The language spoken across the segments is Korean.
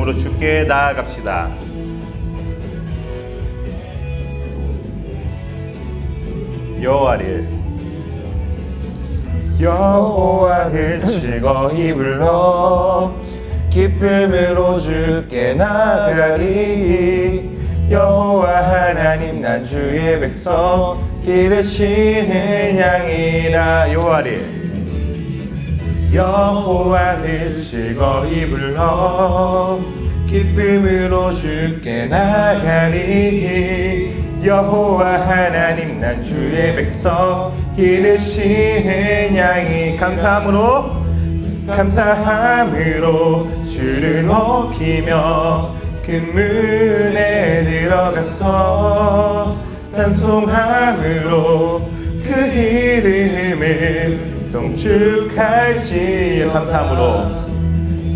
감사함으로 주께 나아갑시다. 여호와를 즐거이 불러 기쁨으로 주께 나아가리. 여호와 하나님 난 주의 백성 기르시는 양이라. 여호와를 즐거이 불러 기쁨으로 주께 나아가리. 여호와 하나님 난 주의 백성 기르시는 양이. 감사함으로 주를 높이며 그 문에 들어가서 찬송함으로 그 이름을 송축할지어.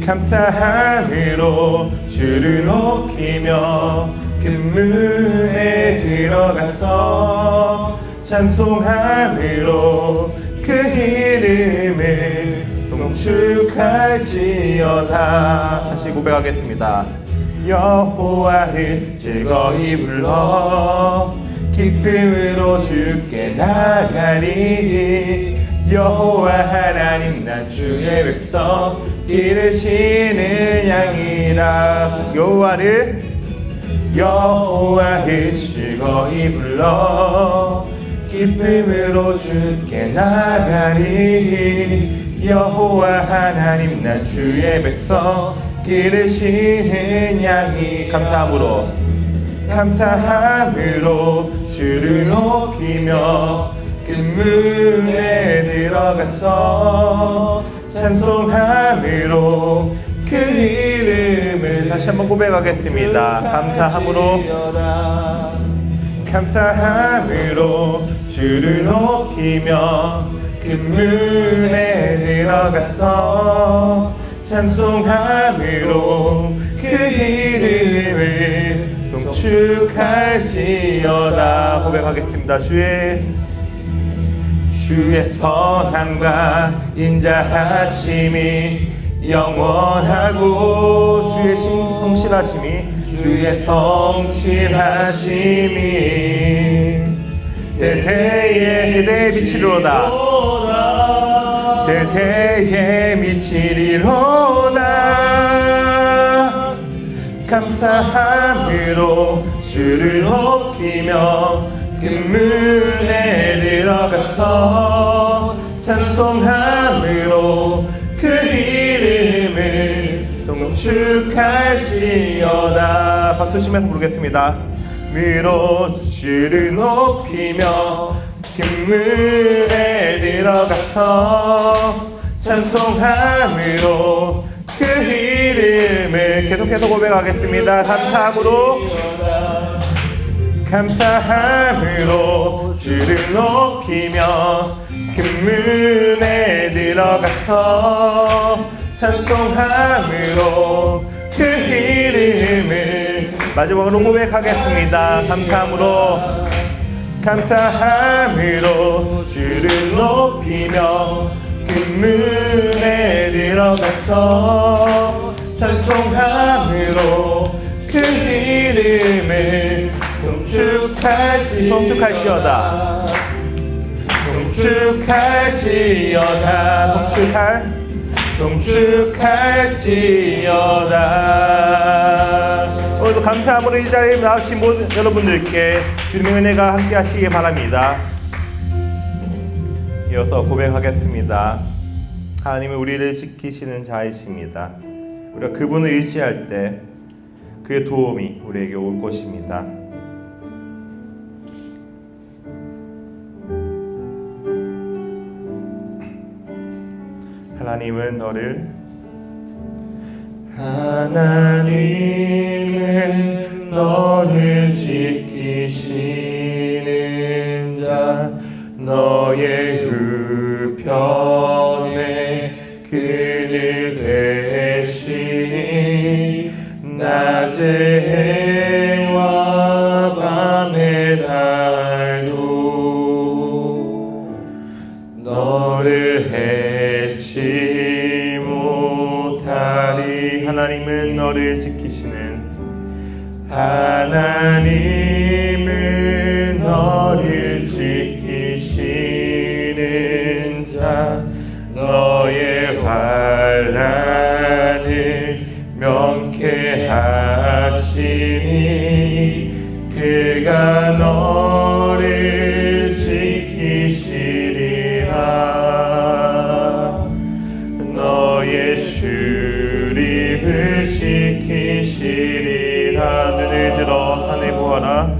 감사함으로 주를 높이며 그 문에 들어가서 찬송함으로 그 이름을 송축할지어다. 다시 고백하겠습니다. 여호와를 즐거이 불러 기쁨으로 주께 나아가리. 여호와 하나님 난 주의 백성 기르시는 양이라. 여호와를 즐거이 불러 기쁨으로 주께 나아가리. 여호와 하나님 난 주의 백성 기르시는 양이. 감사함으로 주를 높이며 그 문에 들어가서 찬송함으로 그 이름을. 다시 한번 고백하겠습니다. 감사함으로 주를 높이며 그 문에 들어가서 찬송함으로 그 이름을 송축할지어다. 고백하겠습니다. 주의 선함과 인자하심이 영원하고 주의 성실하심이 대대에 미치리로다. 감사함으로 주를 높이며 그 문에 들어가서 찬송함으로 그 이름을 송축할지어다. 박수 치면서 부르겠습니다. 주를 높이며 그 문에 들어가서 찬송함으로 그 이름을. 계속해서 고백하겠습니다. 감사함으로 주를 높이며 그 문에 들어가서 찬송함으로 그 이름을. 마지막으로 고백하겠습니다. 감사함으로 주를 높이며 그 문에 들어가서 찬송함으로 그 이름을 송축할지어다. 오늘도 감사함으로 이 자리에 나오신 모든 여러분들께 주님의 은혜가 함께 하시기 바랍니다. 이어서 고백하겠습니다. 하나님은 우리를 지키시는 자이십니다. 우리가 그분을 의지할 때 그의 도움이 우리에게 올 것입니다. 하나님은 너를 지키시는 자, 너의 우편에 그늘 되시니 낮의 해와 밤의 달도 너를 해치 못하리. 하나님은 너를 지키시니 지키시는 하나님은 너를 지키시는 자 너의 환난을 명쾌하시니 그가 너를 지키시리라 너의 출입을 지키시리라 눈을 들어 산을 보아라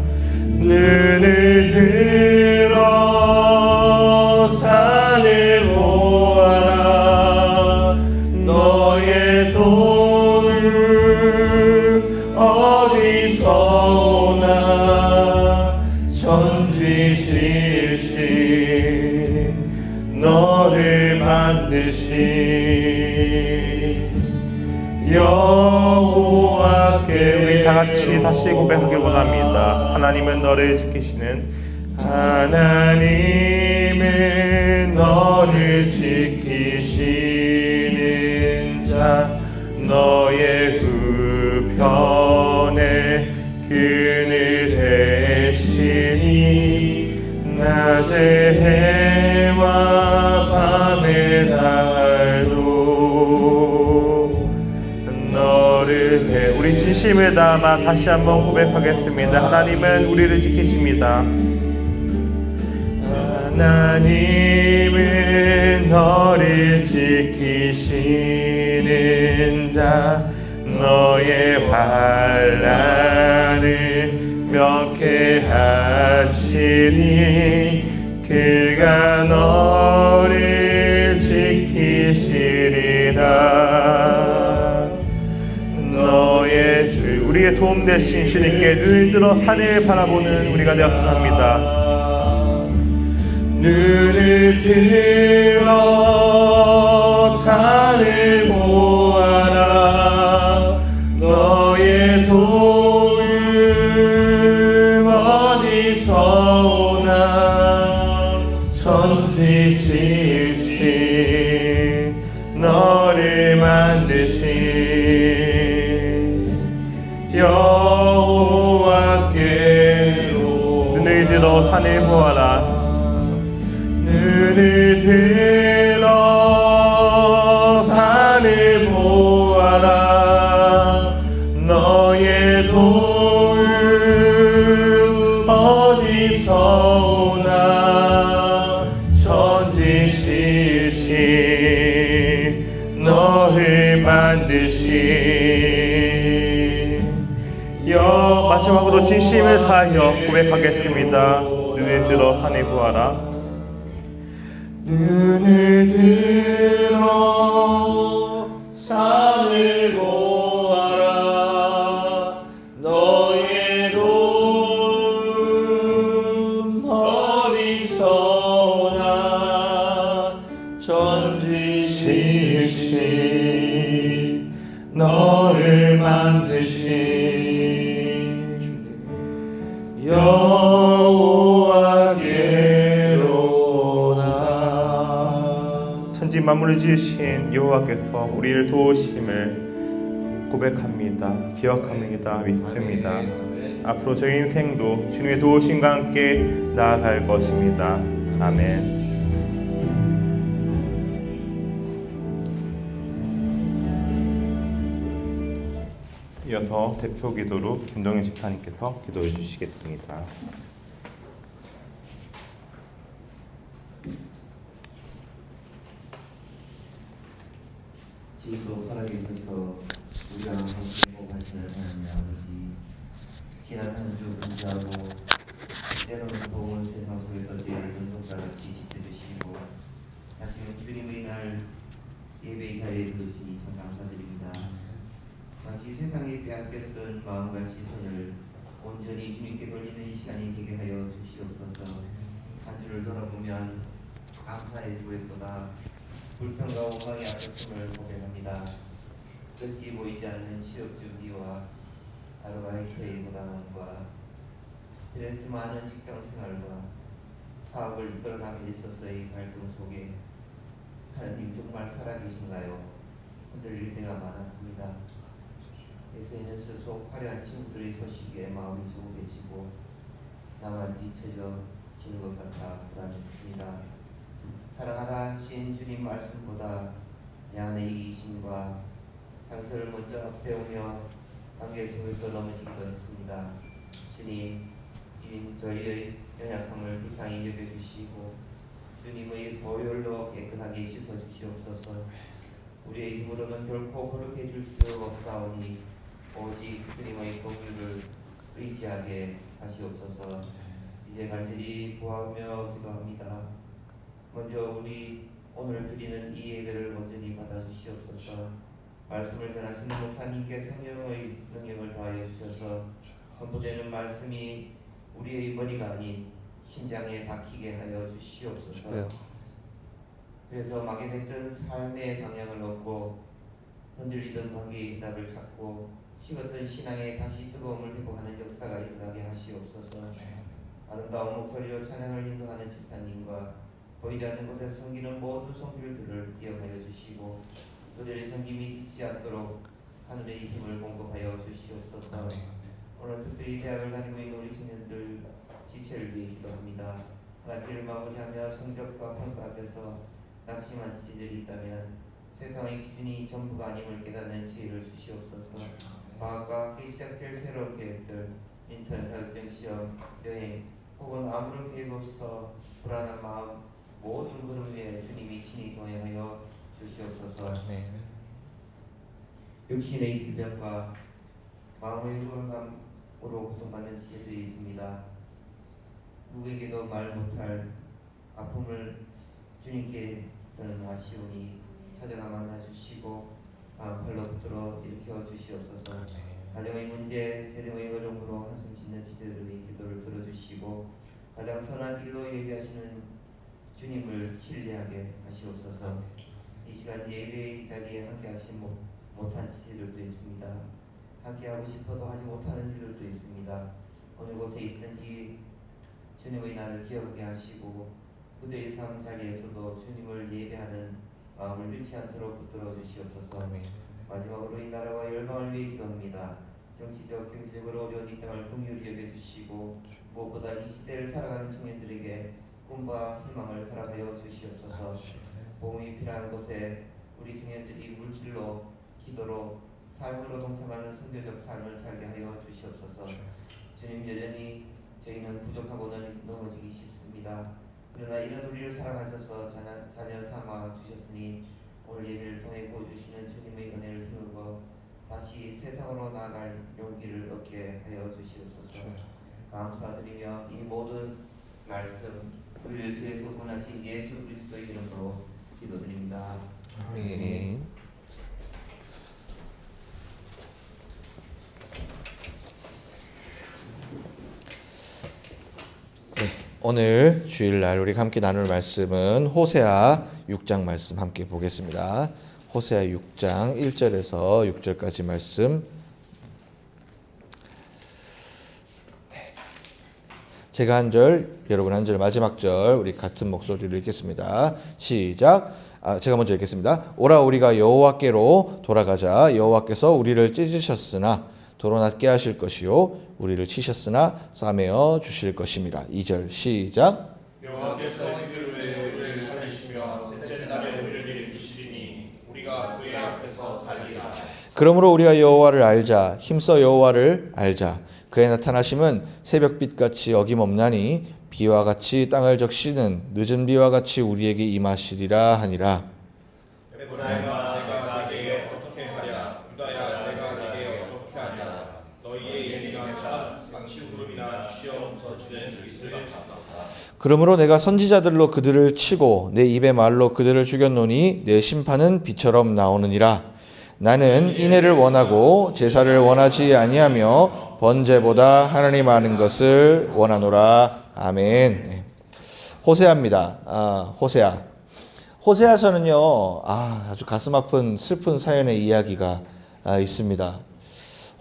눈을 들어 산을 보아라 너의 도움을 어디서 오나 천지 지으신 너를 만드신 여호와께 우리 다같이 다시 고백하길 원합니다. 하나님은 너를 지키시는 하나님은 너를 지키시는 자 너의 우편에 그늘 대시니 낮의 해와 밤의 달도 너를 해 우리 진심을 담아 다시 한번 고백하겠습니다. 하나님은 우리를 지키십니다. 하나님은 너를 지키시는 자 너의 환난을 명쾌하시니 그가 너를 지키시리라 너의 주 우리의 도움 되신 주님께 눈을 들어 산을 바라보는 우리가 되었으면 합니다. 눈을 들어 산을 보아라 너의 도움 어디서 오나 천지 지으신 너를 만드신 여호와께로 눈을 들어 산을 보아라 눈을 들어 산을 보아라 너의 도움 어디서 오나 천지 지으신 너를 만드신 마지막으로 진심을 다하여 고백하겠습니다. 눈을 들어 산을 보아라 눈을 들어 산을 보아라 너의 도움 어디서 오나 천지 지으신 너를 만드신 천지 만물을 지으신 여호와께서 우리를 도우심을 고백합니다. 기억합니다. 믿습니다. 앞으로 저희 인생도 주님의 도우심과 함께 나아갈 것입니다. 아멘. 이어서 대표 기도로 김동현 집사님께서 기도해 주시겠습니다. 지금도 살아계셔서 우리랑 함께 행복하시는 하나님 아버지 지난 한 주 감사하고 때로는 더운 세상 속에서 저희를 눈동자같이 지켜주시고 다시 주님의 날 예배의 자리에 부르시니 참 감사드립니다. 잠시 세상에 빼앗겼던 마음과 시선을 온전히 주님께 돌리는 이 시간이 되게 하여 주시옵소서. 한 주를 돌아보면 감사의 고백보다 불평과 원망이 앞섰음을 고백합니다. 끝이 보이지 않는 취업 준비와 아르바이트의 고단함과 스트레스 많은 직장 생활과 사업을 이끌어감에 있어서의 갈등 속에 하나님 정말 살아계신가요? 흔들릴 때가 많았습니다. 에서는 스스로 화려한 친구들의 소식에 마음이 소홀해지고 나만 뒤처져지는 것 같아 불안했습니다. 사랑하라 신 주님 말씀보다 내 안의 이기심과 상처를 먼저 앞세우며 관계 속에서 넘어지기도 했습니다. 주님 저희의 연약함을 불쌍히 여겨주시고 주님의 보혈로 깨끗하게 씻어주시옵소서. 우리의 힘으로는 결코 거룩해 줄 수 없사오니 오직 주님의 공유를 의지하게 하시옵소서. 이제 간절히 구하며 기도합니다. 먼저 우리 오늘 드리는 이 예배를 온전히 받아주시옵소서. 말씀을 전하시는 목사님께 성령의 능력을 더하여 주셔서 선포되는 말씀이 우리의 머리가 아닌 심장에 박히게 하여 주시옵소서. 그래서 막연했던 삶의 방향을 얻고 흔들리던 관계의 답을 찾고 식었던 신앙에 다시 뜨거움을 회복하는 역사가 일어나게 하시옵소서. 아름다운 목소리로 찬양을 인도하는 집사님과 보이지 않는 곳에서 섬기는 모든 성도들을 기억하여 주시고 그들의 섬김이 지지 않도록 하늘의 힘을 공급하여 주시옵소서. 오늘 특별히 대학을 다니고 있는 우리 청년들 지체를 위해 기도합니다. 학기를 마무리하며 성적과 평가 앞에서 낙심한 지체들이 있다면 세상의 기준이 전부가 아님을 깨닫는 지혜를 주시옵소서. 방학과 학기 시작될 새로운 계획들, 인턴 자격증 시험, 여행 혹은 아무런 계획 없어 불안한 마음 모든 걸음 위에 주님이 친히 동행하여 주시옵소서. 육신의 질병과 마음의 불안감으로 고통받는 지체들이 있습니다. 누구에게도 말 못할 아픔을 주님께서는 아시오니 찾아가 만나주시고 팔로 붙들어 일으켜 주시옵소서. 가정의 문제, 재정의 어려움으로 한숨 짓는 지체들의 기도를 들어주시고 가장 선한 길로 예배하시는 주님을 신뢰하게 하시옵소서. 이 시간 예배의 자리에 함께 하시 못한 지체들도 있습니다. 함께하고 싶어도 하지 못하는 일들도 있습니다. 어느 곳에 있든지 주님의 날을 기억하게 하시고 그들의 삶 자리에서도 주님을 예배하는 마음을 잃지 않도록 붙들어 주시옵소서. 마지막으로 이 나라와 열방을 위해 기도합니다. 정치적, 경제적으로 어려운 이 땅을 긍휼히 여겨주시고 무엇보다 이 시대를 살아가는 청년들에게 꿈과 희망을 허락하여 주시옵소서. 도움이 필요한 곳에 우리 청년들이 물질로, 기도로, 삶으로 동참하는 선교적 삶을 살게 하여 주시옵소서. 주님 여전히 저희는 부족하고는 넘어지기 쉽습니다. 그러나 이런 우리를 사랑하셔서 자녀 삼아 주셨으니 오늘 예배를 통해 보여주시는 주님의 은혜를 힘입어 다시 세상으로 나아갈 용기를 얻게 하여 주시옵소서. 감사드리며 이 모든 말씀 우리를 주에서 구원하신 예수 그리스도의 이름으로 기도드립니다. 아멘. 오늘 주일날 우리가 함께 나눌 말씀은 호세아 6장 말씀 함께 보겠습니다. 호세아 6장 1절에서 6절까지 말씀. 제가 한 절, 여러분 한 절, 마지막 절 우리 같은 목소리로 읽겠습니다. 시작. 제가 먼저 읽겠습니다. 오라 우리가 여호와께로 돌아가자. 여호와께서 우리를 찢으셨으나 도로 낮게 하실 것이요 우리를 치셨으나 싸매어 주실 것입니다. 2절 시작. 여호와께서 그를 우리를 살리시며 셋째 날에 우리를 일으키시리니 우리가 그의 앞에서 살리라. 그러므로 우리가 여호와를 알자. 힘써 여호와를 알자. 그의 나타나심은 새벽빛같이 어김없나니 비와 같이 땅을 적시는 늦은 비와 같이 우리에게 임하시리라 하니라. 에브라임아 내가 네게 어떻게 하랴. 유다야 내가 네게 어떻게 하랴. 너희의 얘기가 마치 구름이나 쉬어 멈춰지는 빛을 같았다. 그러므로 내가 선지자들로 그들을 치고 내 입의 말로 그들을 죽였노니 내 심판은 비처럼 나오느니라. 나는 인애를 원하고 제사를 원하지 아니하며 번제보다 하나님 아는 것을 원하노라. 아멘. 호세아입니다. 호세아. 호세아서는요, 아주 가슴 아픈 슬픈 사연의 이야기가 있습니다.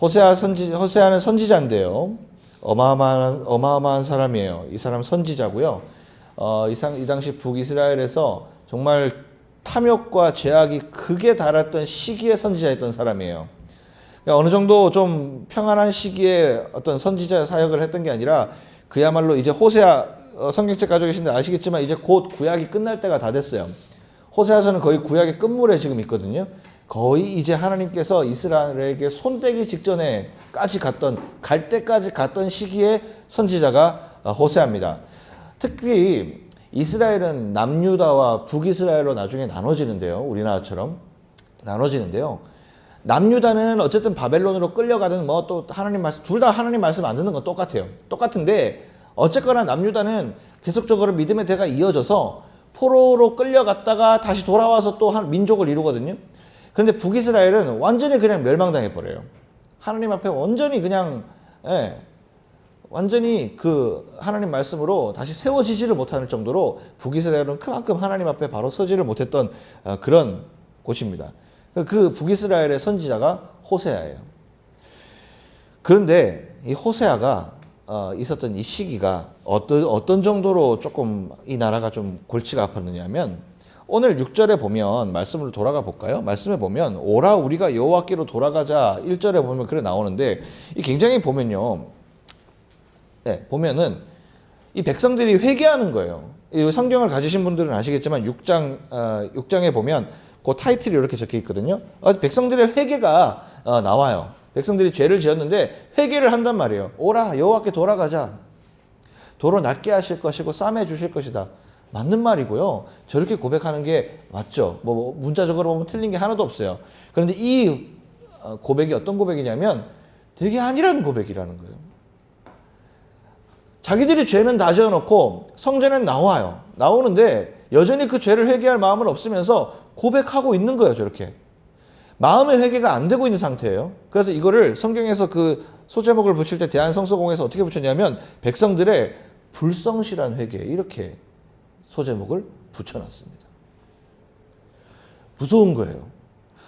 호세아는 선지자인데요. 어마어마한 사람이에요. 이 사람 선지자고요. 이 당시 북이스라엘에서 정말 탐욕과 죄악이 극에 달했던 시기에 선지자였던 사람이에요. 그러니까 어느 정도 좀 평안한 시기에 어떤 선지자 사역을 했던 게 아니라 그야말로 이제 호세아 성경책 가지고 계신데 아시겠지만 이제 곧 구약이 끝날 때가 다 됐어요. 호세아서는 거의 구약의 끝물에 지금 있거든요. 거의 이제 하나님께서 이스라엘에게 손대기 직전에까지 갈 때까지 갔던 시기에 선지자가 호세아입니다. 특히 이스라엘은 남유다와 북이스라엘로 나중에 나눠지는데요. 우리나라처럼 나눠지는데요. 남유다는 어쨌든 바벨론으로 끌려가든 뭐 또 하나님 말씀 둘 다 하나님 말씀 안 듣는 건 똑같아요. 똑같은데 어쨌거나 남유다는 계속적으로 믿음의 대가 이어져서 포로로 끌려갔다가 다시 돌아와서 또 한 민족을 이루거든요. 그런데 북이스라엘은 완전히 그냥 멸망당해 버려요. 하나님 앞에 완전히 그냥 완전히 그 하나님 말씀으로 다시 세워지지를 못할 정도로 북이스라엘은 그만큼 하나님 앞에 바로 서지를 못했던 그런 곳입니다. 그 북이스라엘의 선지자가 호세아예요. 그런데 이 호세아가 있었던 이 시기가 어떤 정도로 조금 이 나라가 좀 골치가 아팠느냐면 오늘 6절에 보면 말씀으로 돌아가 볼까요? 말씀에 보면 오라 우리가 여호와께로 돌아가자 1절에 보면 그래 나오는데 이 굉장히 보면요. 보면은 이 백성들이 회개하는 거예요. 이 성경을 가지신 분들은 아시겠지만 6장에 보면 그 타이틀이 이렇게 적혀 있거든요. 백성들의 회개가 나와요. 백성들이 죄를 지었는데 회개를 한단 말이에요. 오라 여호와께 돌아가자. 도로 낮게 하실 것이고 싸매 주실 것이다. 맞는 말이고요. 저렇게 고백하는 게 맞죠. 뭐 문자적으로 보면 틀린 게 하나도 없어요. 그런데 이 고백이 어떤 고백이냐면 되게 안일한 고백이라는 거예요. 자기들이 죄는 다 지어놓고 성전에 나오는데 여전히 그 죄를 회개할 마음은 없으면서 고백하고 있는 거예요. 저렇게 마음의 회개가 안 되고 있는 상태예요. 그래서 이거를 성경에서 그 소제목을 붙일 때 대한성서공에서 어떻게 붙였냐면 백성들의 불성실한 회개 이렇게 소제목을 붙여놨습니다. 무서운 거예요.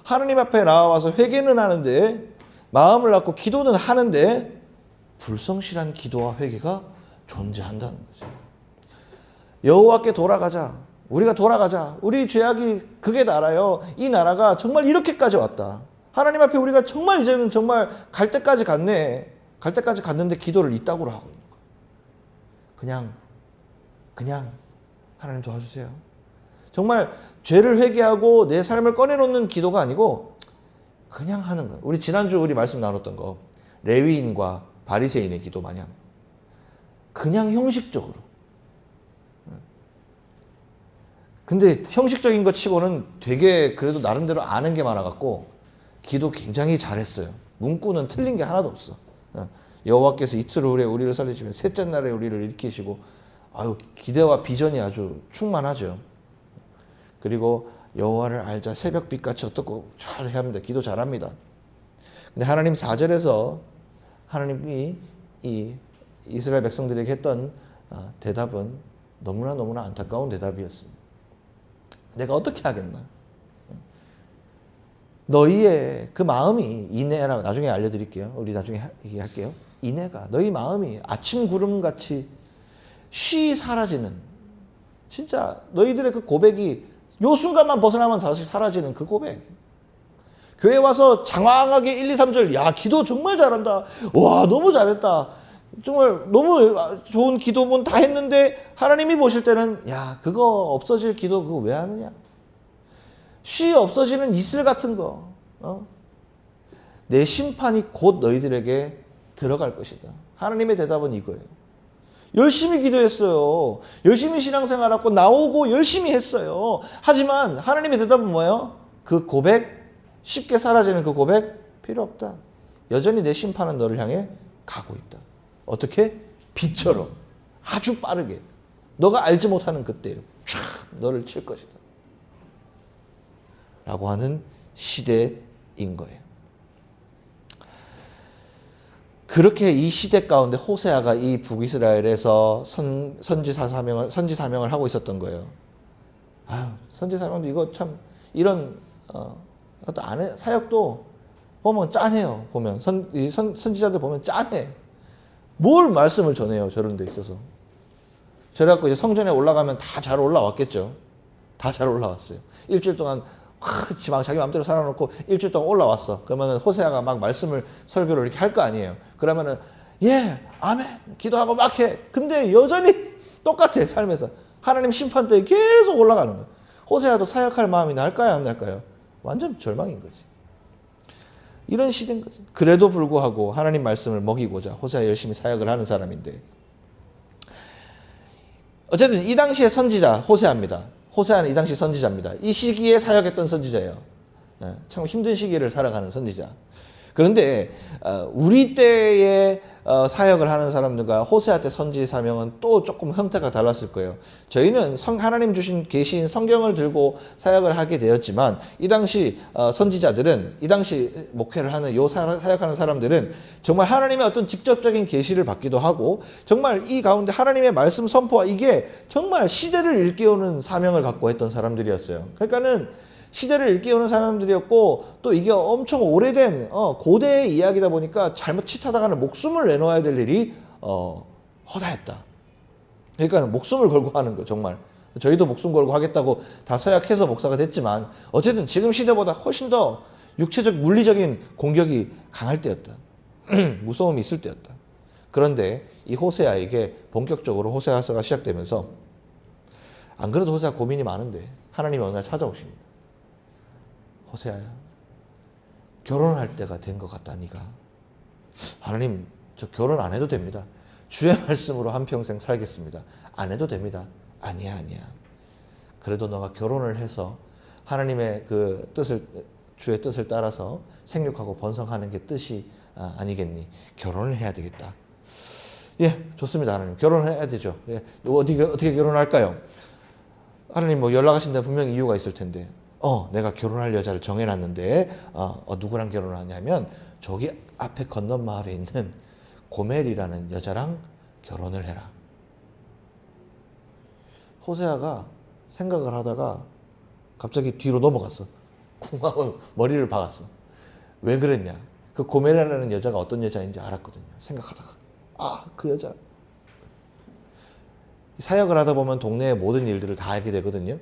하나님 앞에 나와서 회개는 하는데 마음을 갖고 기도는 하는데 불성실한 기도와 회개가 존재한다는 거죠. 여호와께 돌아가자. 우리가 돌아가자. 우리 죄악이 극에 달아요. 이 나라가 정말 이렇게까지 왔다. 하나님 앞에 우리가 정말 이제는 정말 갈 때까지 갔네. 갈 때까지 갔는데 기도를 이따구로 하고 있는 거예요. 그냥 하나님 도와주세요. 정말 죄를 회개하고 내 삶을 꺼내놓는 기도가 아니고 그냥 하는 거예요. 우리 지난주 우리 말씀 나눴던 거 레위인과 바리새인의 기도 마냥 그냥 형식적으로. 근데 형식적인 것 치고는 되게 그래도 나름대로 아는 게 많아갖고 기도 굉장히 잘했어요. 문구는 틀린 게 하나도 없어. 여호와께서 이틀 후에 우리를 살리시면 셋째 날에 우리를 일으키시고 기대와 비전이 아주 충만하죠. 그리고 여호와를 알자 새벽빛같이 어떻고 잘 해야 합니다. 기도 잘합니다. 근데 하나님 4절에서 하나님이 이 이스라엘 백성들에게 했던 대답은 너무나 안타까운 대답이었습니다. 내가 어떻게 하겠나? 너희의 그 마음이 이내라 나중에 알려드릴게요. 우리 나중에 얘기할게요. 이내가 너희 마음이 아침 구름같이 쉬 사라지는 진짜 너희들의 그 고백이 요 순간만 벗어나면 다시 사라지는 그 고백. 교회 와서 장황하게 1, 2, 3절 야 기도 정말 잘한다. 와 너무 잘했다. 정말 너무 좋은 기도문 다 했는데 하나님이 보실 때는 야 그거 없어질 기도 그거 왜 하느냐. 쉬 없어지는 이슬 같은 거. 내 심판이 곧 너희들에게 들어갈 것이다. 하나님의 대답은 이거예요. 열심히 기도했어요. 열심히 신앙생활하고 나오고 열심히 했어요. 하지만 하나님의 대답은 뭐예요? 그 고백 쉽게 사라지는 그 고백 필요 없다. 여전히 내 심판은 너를 향해 가고 있다. 어떻게? 빛처럼 아주 빠르게 너가 알지 못하는 그때 쫙 너를 칠 것이다. 라고 하는 시대인 거예요. 그렇게 이 시대 가운데 호세아가 이 북이스라엘에서 선지 사명을 하고 있었던 거예요. 선지 사명도 이거 참 이런 사역도 보면 짠해요. 보면 선지자들 보면 짠해. 뭘 말씀을 전해요. 저런 데 있어서. 저래갖고 이제 성전에 올라가면 다 잘 올라왔겠죠. 다 잘 올라왔어요. 일주일 동안 자기 마음대로 살아놓고 일주일 동안 올라왔어. 그러면은 호세아가 막 말씀을 설교를 이렇게 할 거 아니에요. 그러면은 예, 아멘 기도하고 막 해. 근데 여전히 똑같아 삶에서. 하나님 심판대에 계속 올라가는 거야. 호세아도 사역할 마음이 날까요 안 날까요? 완전 절망인 거지. 이런 시대인 거지. 그래도 불구하고 하나님 말씀을 먹이고자 호세아 열심히 사역을 하는 사람인데, 어쨌든 이 당시의 선지자 호세아입니다. 호세아는 이 당시 선지자입니다. 이 시기에 사역했던 선지자예요. 참 힘든 시기를 살아가는 선지자. 그런데 우리 때에 사역을 하는 사람들과 호세아 때 선지 사명은 또 조금 형태가 달랐을 거예요. 저희는 하나님 주신 계신 성경을 들고 사역을 하게 되었지만, 이 당시 선지자들은, 이 당시 목회를 하는 사역하는 사람들은 정말 하나님의 어떤 직접적인 계시를 받기도 하고, 정말 이 가운데 하나님의 말씀 선포와 이게 정말 시대를 일깨우는 사명을 갖고 했던 사람들이었어요. 그러니까는 시대를 일깨우는 사람들이었고, 또 이게 엄청 오래된 고대의 이야기다 보니까 잘못 짓하다가는 목숨을 내놓아야 될 일이 허다했다. 그러니까 목숨을 걸고 하는 거. 정말 저희도 목숨 걸고 하겠다고 다 서약해서 목사가 됐지만, 어쨌든 지금 시대보다 훨씬 더 육체적 물리적인 공격이 강할 때였다. 무서움이 있을 때였다. 그런데 이 호세아에게 본격적으로 호세아서가 시작되면서, 안 그래도 호세아 고민이 많은데 하나님이 어느 날 찾아오십니다. 호세아야, 결혼할 때가 된 것 같다. 네가. 하나님, 저 결혼 안 해도 됩니다. 주의 말씀으로 한평생 살겠습니다. 안 해도 됩니다. 아니야. 그래도 너가 결혼을 해서 하나님의 그 뜻을, 주의 뜻을 따라서 생육하고 번성하는 게 뜻이 아니겠니? 결혼을 해야 되겠다. 예, 좋습니다. 하나님, 결혼을 해야 되죠. 예, 어떻게 결혼할까요? 하나님, 뭐 연락하신 데 분명히 이유가 있을 텐데, 내가 결혼할 여자를 정해놨는데, 누구랑 결혼하냐면 저기 앞에 건넌 마을에 있는 고멜이라는 여자랑 결혼을 해라. 호세아가 생각을 하다가 갑자기 뒤로 넘어갔어. 쿵하고 머리를 박았어. 왜 그랬냐? 그 고멜이라는 여자가 어떤 여자인지 알았거든요. 생각하다가 그 여자. 사역을 하다 보면 동네의 모든 일들을 다 알게 되거든요.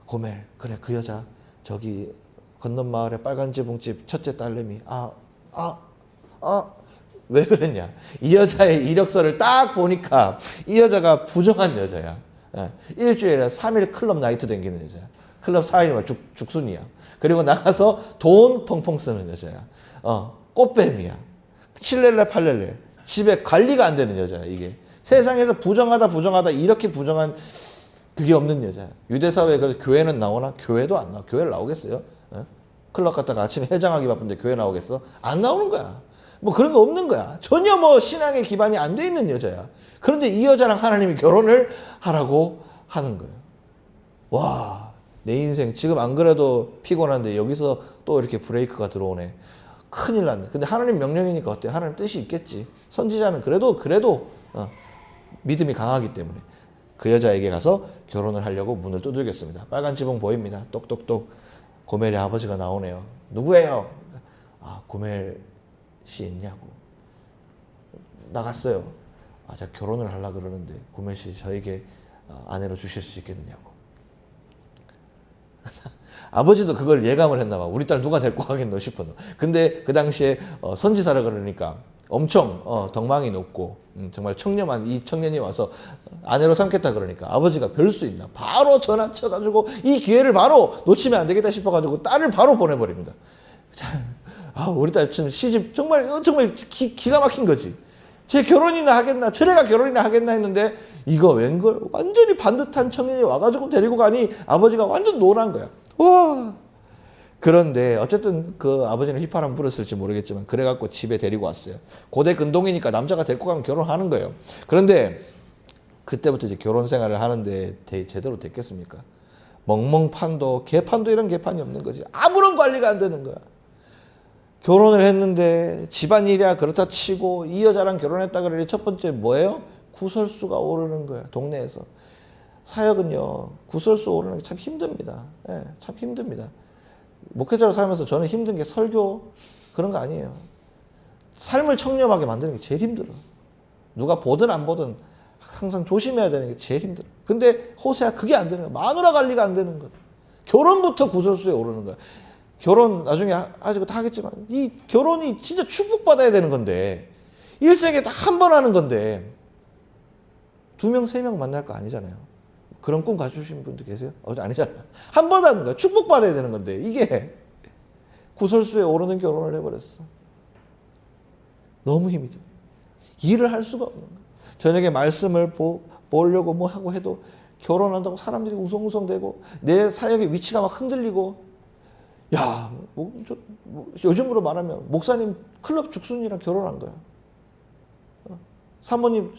고멜, 그래, 그 여자 저기 건넌 마을에 빨간 지붕집 첫째 딸내미. 왜 그랬냐? 이 여자의 이력서를 딱 보니까 이 여자가 부정한 여자야. 일주일에 3일 클럽 나이트 댕기는 여자야. 클럽 4일이면 죽순이야. 그리고 나가서 돈 펑펑 쓰는 여자야. 꽃뱀이야. 7렐레 8렐레. 집에 관리가 안 되는 여자야. 이게 세상에서 부정하다 이렇게 부정한 그게 없는 여자야. 유대사회에 그래서 교회는 나오나? 교회도 안 나와. 교회를 나오겠어요? 클럽 갔다가 아침에 해장하기 바쁜데 교회 나오겠어? 안 나오는 거야. 뭐 그런 거 없는 거야. 전혀 뭐 신앙의 기반이 안 돼 있는 여자야. 그런데 이 여자랑 하나님이 결혼을 하라고 하는 거예요. 와, 내 인생 지금 안 그래도 피곤한데 여기서 또 이렇게 브레이크가 들어오네. 큰일 났네. 근데 하나님 명령이니까 어때? 하나님 뜻이 있겠지. 선지자는 그래도 믿음이 강하기 때문에 그 여자에게 가서 결혼을 하려고 문을 두들겼습니다. 빨간 지붕 보입니다. 똑똑똑. 고멜의 아버지가 나오네요. 누구예요? 고멜 씨 있냐고. 나갔어요. 제가 결혼을 하려고 그러는데 고멜 씨 저에게 아내로 주실 수 있겠느냐고. 아버지도 그걸 예감을 했나 봐. 우리 딸 누가 데리고 가겠노 싶어. 근데 그 당시에 선지사라 그러니까 엄청 덕망이 높고 정말 청렴한 이 청년이 와서 아내로 삼겠다 그러니까 아버지가 별 수 있나 바로 전화 쳐가지고 이 기회를 바로 놓치면 안 되겠다 싶어가지고 딸을 바로 보내버립니다. 우리 딸 지금 시집 정말 기가 막힌 거지. 제 결혼이나 하겠나 저래가 결혼이나 하겠나 했는데 이거 웬걸 완전히 반듯한 청년이 와가지고 데리고 가니 아버지가 완전 노란 거야. 와. 그런데 어쨌든 그 아버지는 휘파람 불었을지 모르겠지만 그래갖고 집에 데리고 왔어요. 고대 근동이니까 남자가 데리고 가면 결혼하는 거예요. 그런데 그때부터 이제 결혼 생활을 하는데 제대로 됐겠습니까? 멍멍판도 개판도 이런 개판이 없는 거지. 아무런 관리가 안 되는 거야. 결혼을 했는데 집안일이야 그렇다 치고 이 여자랑 결혼했다 그러니 첫 번째 뭐예요? 구설수가 오르는 거야. 동네에서. 사역은요 구설수 오르는 게 참 힘듭니다. 참 힘듭니다. 목회자로 살면서 저는 힘든 게 설교 그런 거 아니에요. 삶을 청렴하게 만드는 게 제일 힘들어. 누가 보든 안 보든 항상 조심해야 되는 게 제일 힘들어. 근데 호세아 그게 안 되는 거야. 마누라 관리가 안 되는 거야. 결혼부터 구설수에 오르는 거야. 결혼 나중에 아직 다 하겠지만 이 결혼이 진짜 축복받아야 되는 건데 일생에 딱 한 번 하는 건데 2명, 3명 만날 거 아니잖아요. 그런 꿈 가지신 분도 계세요? 아니잖아요. 한 번 하는 거야. 축복받아야 되는 건데 이게 구설수에 오르는 결혼을 해버렸어. 너무 힘이 돼. 일을 할 수가 없는 거야. 저녁에 말씀을 보려고 뭐 하고 해도 결혼한다고 사람들이 웅성웅성대고 내 사역의 위치가 막 흔들리고 야, 요즘으로 말하면 목사님 클럽 죽순이랑 결혼한 거야. 사모님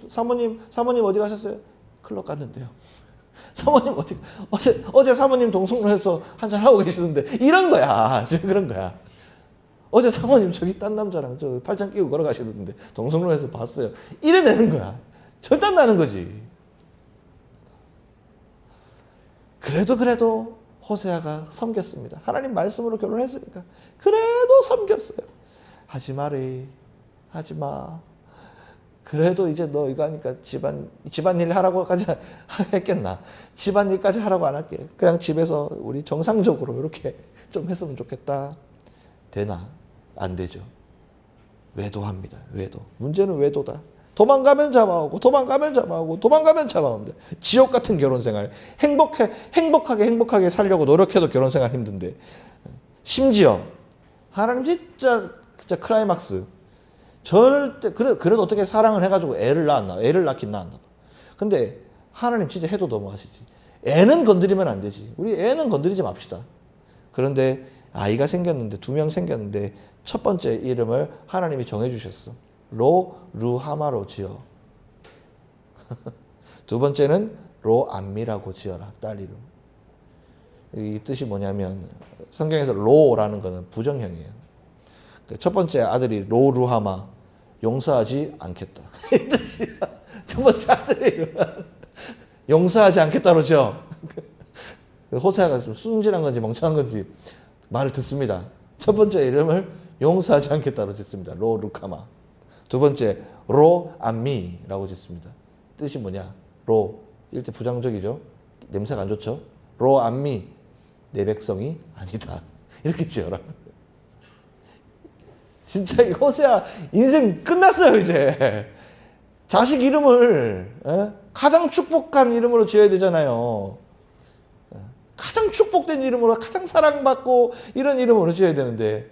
어디 가셨어요? 클럽 갔는데요. 사모님 어제 사모님 동성로에서 한잔 하고 계시는데 이런 거야. 지금 그런 거야. 어제 사모님 저기 딴 남자랑 저 팔짱 끼고 걸어가시는데 동성로에서 봤어요. 이래 되는 거야. 절단 나는 거지. 그래도 호세아가 섬겼습니다. 하나님 말씀으로 결혼했으니까 그래도 섬겼어요. 하지 말이 하지 마. 그래도 이제 너 이거 하니까 집안일 하라고까지 했겠나. 집안일까지 하라고 안 할게. 그냥 집에서 우리 정상적으로 이렇게 좀 했으면 좋겠다. 되나? 안 되죠. 외도합니다. 외도. 문제는 외도다. 도망가면 잡아오고 도망가면 잡아옵니다. 지옥 같은 결혼 생활. 행복하게 살려고 노력해도 결혼 생활 힘든데. 심지어 하나님 진짜 클라이막스. 절대 그래도 어떻게 사랑을 해가지고 애를 낳긴 낳았나 봐. 근데 하나님 진짜 해도 너무하시지. 애는 건드리면 안 되지. 우리 애는 건드리지 맙시다. 그런데 아이가 생겼는데 2명 생겼는데 첫 번째 이름을 하나님이 정해주셨어. 루하마로 지어. 두 번째는 로암미라고 지어라. 딸 이름. 이 뜻이 뭐냐면 성경에서 로라는 거는 부정형이에요. 첫 번째 아들이 로루하마, 용서하지 않겠다. 이 뜻이야. 첫 번째 아들이 용서하지 않겠다로 지어. 호세아가 좀 순진한 건지 멍청한 건지 말을 듣습니다. 첫 번째 이름을 용서하지 않겠다로 짓습니다. 로루카마. 두 번째 로암미라고 짓습니다. 뜻이 뭐냐? 이럴 때 부정적이죠. 냄새가 안 좋죠. 로암미, 내 백성이 아니다. 이렇게 지어라. 진짜 이 호세아 인생 끝났어요 이제. 자식 이름을 가장 축복한 이름으로 지어야 되잖아요. 가장 축복된 이름으로 가장 사랑받고 이런 이름으로 지어야 되는데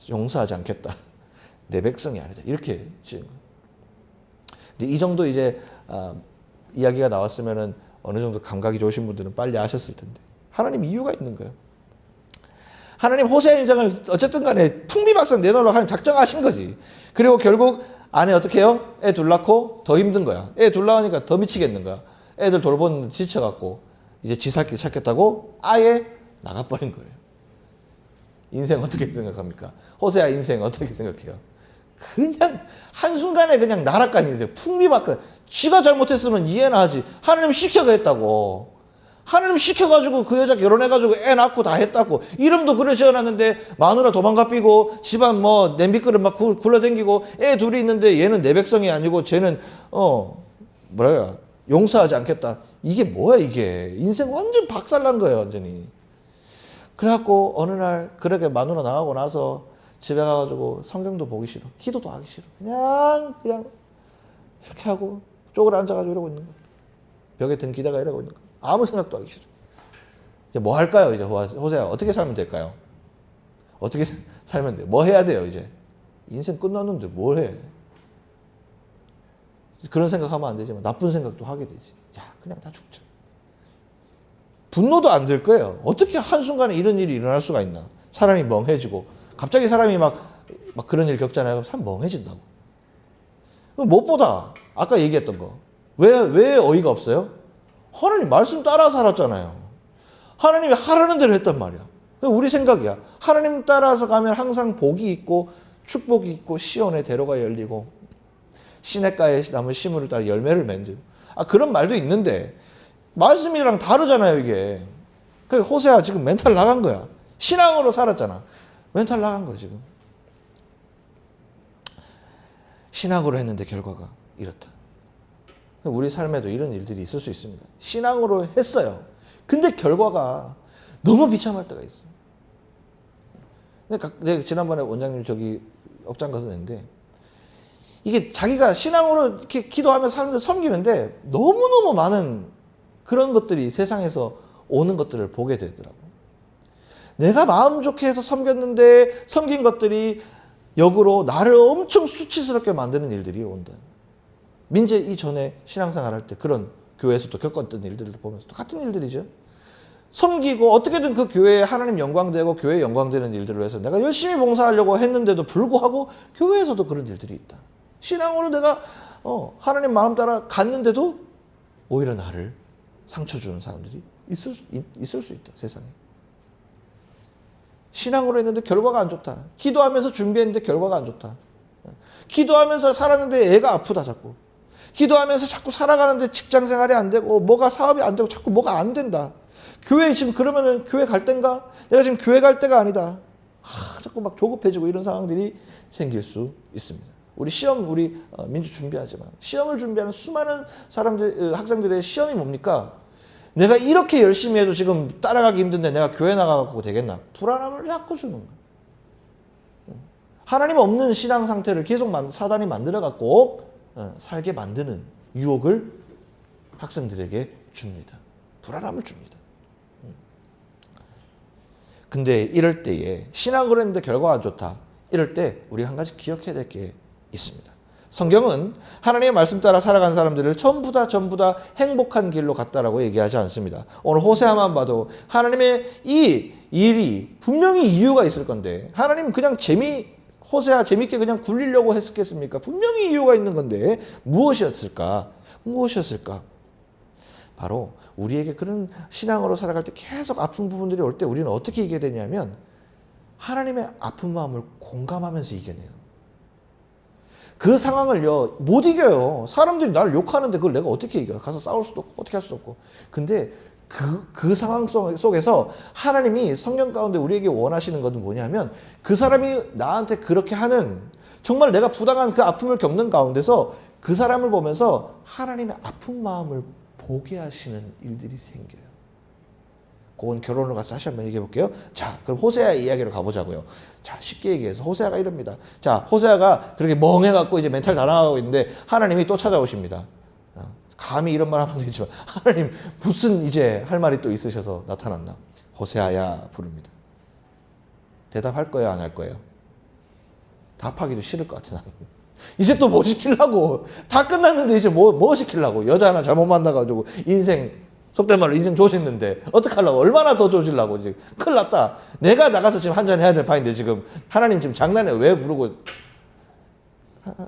용서하지 않겠다. 내 백성이 아니다. 이렇게 지은 거예요. 근데 이 정도 이제 이야기가 나왔으면은 어느 정도 감각이 좋으신 분들은 빨리 아셨을 텐데 하나님 이유가 있는 거예요. 하나님 호세아 인생을 어쨌든 간에 풍비박산 내놓으려고 하나님 작정하신 거지. 그리고 결국 아내 어떻게 해요? 애 둘 낳고 더 힘든 거야. 애 둘 낳으니까 더 미치겠는 거야. 애들 돌보는 지쳐갖고 이제 지 살 길 찾겠다고 아예 나가버린 거예요. 인생 어떻게 생각합니까? 호세아 인생 어떻게 생각해요? 그냥 한순간에 그냥 나락간 인생, 풍비박산. 지가 잘못했으면 이해나 하지. 하나님 시켜가 했다고. 하나님 시켜가지고 그 여자 결혼해가지고 애 낳고 다 했다고. 이름도 그래 지어놨는데 마누라 도망가 삐고 집안 뭐 냄비그릇 막 굴러댕기고 애 둘이 있는데 얘는 내 백성이 아니고 쟤는 용서하지 않겠다. 이게 뭐야 이게. 인생 완전 박살난 거예요 완전히. 그래갖고 어느 날 그렇게 마누라 나가고 나서 집에 가가지고 성경도 보기 싫어. 기도도 하기 싫어. 그냥 이렇게 하고 쪼그려 앉아가지고 이러고 있는 거야. 벽에 등 기대가 이러고 있는 거야. 아무 생각도 하기 싫어. 이제 뭐 할까요? 이제 호세아 어떻게 살면 될까요? 어떻게 살면 돼요? 뭐 해야 돼요 이제? 인생 끝났는데 뭘 해? 그런 생각하면 안 되지만 나쁜 생각도 하게 되지. 야 그냥 다 죽자. 분노도 안 들 거예요. 어떻게 한순간에 이런 일이 일어날 수가 있나? 사람이 멍해지고 갑자기 사람이 막 그런 일 겪잖아요. 사람 멍해진다고. 무엇보다 아까 얘기했던 거. 왜 어이가 없어요? 하나님 말씀 따라 살았잖아요. 하나님이 하라는 대로 했단 말이야. 우리 생각이야. 하나님 따라서 가면 항상 복이 있고 축복이 있고 시온의 대로가 열리고 시냇가에 나무 심을 따라 열매를 맺는 그런 말도 있는데 말씀이랑 다르잖아요 이게. 그 호세아 지금 멘탈 나간 거야. 신앙으로 살았잖아. 멘탈 나간 거야 지금. 신앙으로 했는데 결과가 이렇다. 우리 삶에도 이런 일들이 있을 수 있습니다. 신앙으로 했어요. 근데 결과가 너무 비참할 때가 있어. 내가 지난번에 원장님 저기 업장 가서 냈는데 이게 자기가 신앙으로 이렇게 기도하면서 사람들 섬기는데 너무너무 많은 그런 것들이 세상에서 오는 것들을 보게 되더라고. 내가 마음 좋게 해서 섬겼는데 섬긴 것들이 역으로 나를 엄청 수치스럽게 만드는 일들이 온다. 민재 이전에 신앙생활 할 때 그런 교회에서도 겪었던 일들을 보면서 똑같은 일들이죠. 섬기고 어떻게든 그 교회에 하나님 영광되고 교회에 영광되는 일들을 해서 내가 열심히 봉사하려고 했는데도 불구하고 교회에서도 그런 일들이 있다. 신앙으로 내가 하나님 마음 따라 갔는데도 오히려 나를 상처 주는 사람들이 있을 수 있다. 세상에. 신앙으로 했는데 결과가 안 좋다. 기도하면서 준비했는데 결과가 안 좋다. 기도하면서 살았는데 애가 아프다 자꾸. 기도하면서 자꾸 살아가는데 직장 생활이 안 되고 뭐가 사업이 안 되고 자꾸 뭐가 안 된다. 교회 지금 그러면은 교회 갈 땐가? 내가 지금 교회 갈 때가 아니다. 자꾸 막 조급해지고 이런 상황들이 생길 수 있습니다. 우리 시험 우리 민주 준비하지만 시험을 준비하는 수많은 사람들 학생들의 시험이 뭡니까? 내가 이렇게 열심히 해도 지금 따라가기 힘든데 내가 교회 나가고 되겠나? 불안함을 자꾸 주는 거야. 하나님 없는 신앙 상태를 계속 사단이 만들어 갖고 살게 만드는 유혹을 학생들에게 줍니다. 불안함을 줍니다. 근데 이럴 때에 신앙으로 했는데 결과가 안 좋다. 이럴 때 우리 한 가지 기억해야 될 게 있습니다. 성경은 하나님의 말씀 따라 살아간 사람들을 전부 다 행복한 길로 갔다라고 얘기하지 않습니다. 오늘 호세아만 봐도 하나님의 이 일이 분명히 이유가 있을 건데 하나님 그냥 호세아 재밌게 그냥 굴리려고 했겠습니까? 분명히 이유가 있는 건데 무엇이었을까? 바로 우리에게 그런 신앙으로 살아갈 때 계속 아픈 부분들이 올 때 우리는 어떻게 이겨야 되냐면 하나님의 아픈 마음을 공감하면서 이겨내요. 그 상황을요 못 이겨요. 사람들이 나를 욕하는데 그걸 내가 어떻게 이겨? 가서 싸울 수도 없고 어떻게 할 수도 없고. 근데 그 상황 속에서 하나님이 성경 가운데 우리에게 원하시는 것은 뭐냐면 그 사람이 나한테 그렇게 하는 정말 내가 부당한 그 아픔을 겪는 가운데서 그 사람을 보면서 하나님의 아픈 마음을 보게 하시는 일들이 생겨요. 그건 결혼을 가서 다시 한번 얘기해 볼게요. 자, 그럼 호세아 이야기로 가보자고요. 자, 쉽게 얘기해서 호세아가 이럽니다. 자, 호세아가 그렇게 멍해갖고 이제 멘탈 다 나가고 있는데 하나님이 또 찾아오십니다. 감히 이런 말 하면 되지만 하나님 무슨 이제 할 말이 또 있으셔서 나타났나? 호세아야 부릅니다. 대답할 거예요, 안 할 거예요? 답하기도 싫을 것 같아 나는. 이제 또 뭐 시키려고? 다 끝났는데 이제 뭐 시키려고? 여자 하나 잘못 만나가지고 인생 속된 말로 인생 조졌는데 어떡하려고? 얼마나 더 조질라고? 이제 큰일 났다. 내가 나가서 지금 한잔 해야 될 판인데 지금 하나님 지금 장난해 왜 부르고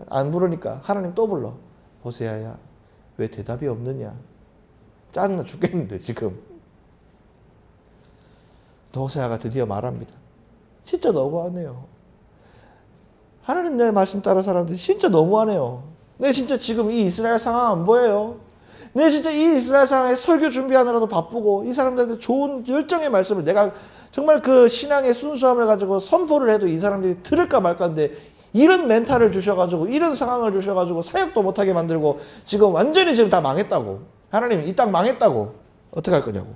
안 부르니까 하나님 또 불러. 호세아야 왜 대답이 없느냐? 짜증나 죽겠는데 지금. 호세아가 드디어 말합니다. 진짜 너무하네요. 하나님 내 말씀 따라 살았는데 진짜 너무하네요. 내 진짜 지금 이 이스라엘 상황 안 보여요? 내 진짜 이 이스라엘 상황에 설교 준비하느라도 바쁘고 이 사람들한테 좋은 열정의 말씀을 내가 정말 그 신앙의 순수함을 가지고 선포를 해도 이 사람들이 들을까 말까인데 이런 멘탈을 주셔가지고 이런 상황을 주셔가지고 사역도 못하게 만들고 지금 완전히 지금 다 망했다고. 하나님 이 땅 망했다고. 어떻게 할 거냐고.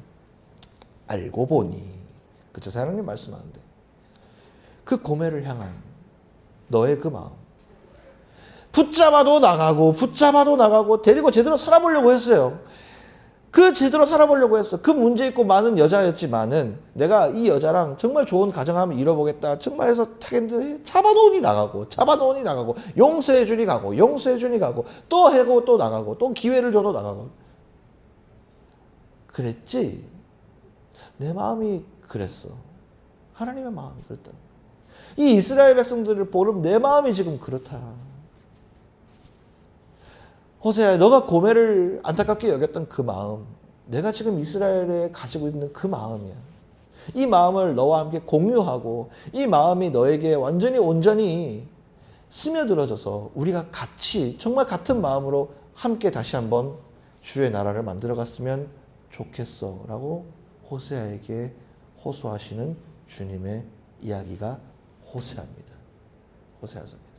알고 보니 그쵸 하나님 말씀하는데 그 고매를 향한 너의 그 마음 붙잡아도 나가고 데리고 제대로 살아보려고 했어요. 그 제대로 살아보려고 했어. 그 문제 있고 많은 여자였지만은 내가 이 여자랑 정말 좋은 가정하면 이뤄보겠다. 정말 해서 타겠는데 잡아놓으니 나가고 용서해주니 가고 또 해고 또 나가고 또 기회를 줘도 나가고 그랬지. 내 마음이 그랬어. 하나님의 마음이 그랬다. 이 이스라엘 백성들을 보는 내 마음이 지금 그렇다. 호세야, 너가 고멜을 안타깝게 여겼던 그 마음, 내가 지금 이스라엘에 가지고 있는 그 마음이야. 이 마음을 너와 함께 공유하고 이 마음이 너에게 완전히 온전히 스며들어져서 우리가 같이 정말 같은 마음으로 함께 다시 한번 주의 나라를 만들어 갔으면 좋겠어 라고 호세아에게 호소하시는 주님의 이야기가 호세아입니다. 호세아서입니다.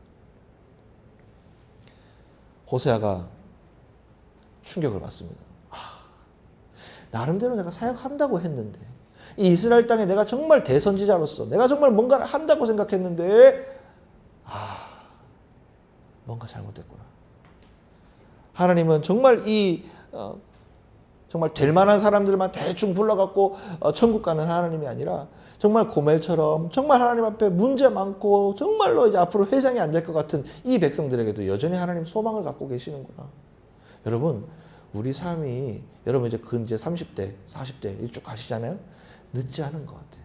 호세아가 충격을 받습니다. 나름대로 내가 사역한다고 했는데 이 이스라엘 땅에 내가 정말 대선지자로서 내가 정말 뭔가를 한다고 생각했는데 뭔가 잘못됐구나. 하나님은 정말 정말 될 만한 사람들만 대충 불러갖고 천국 가는 하나님이 아니라 정말 고멜처럼 정말 하나님 앞에 문제 많고 정말로 이제 앞으로 회상이 안 될 것 같은 이 백성들에게도 여전히 하나님 소망을 갖고 계시는구나. 여러분 우리 삶이 여러분 이제 30대 40대 쭉 가시잖아요. 늦지 않은 것 같아요.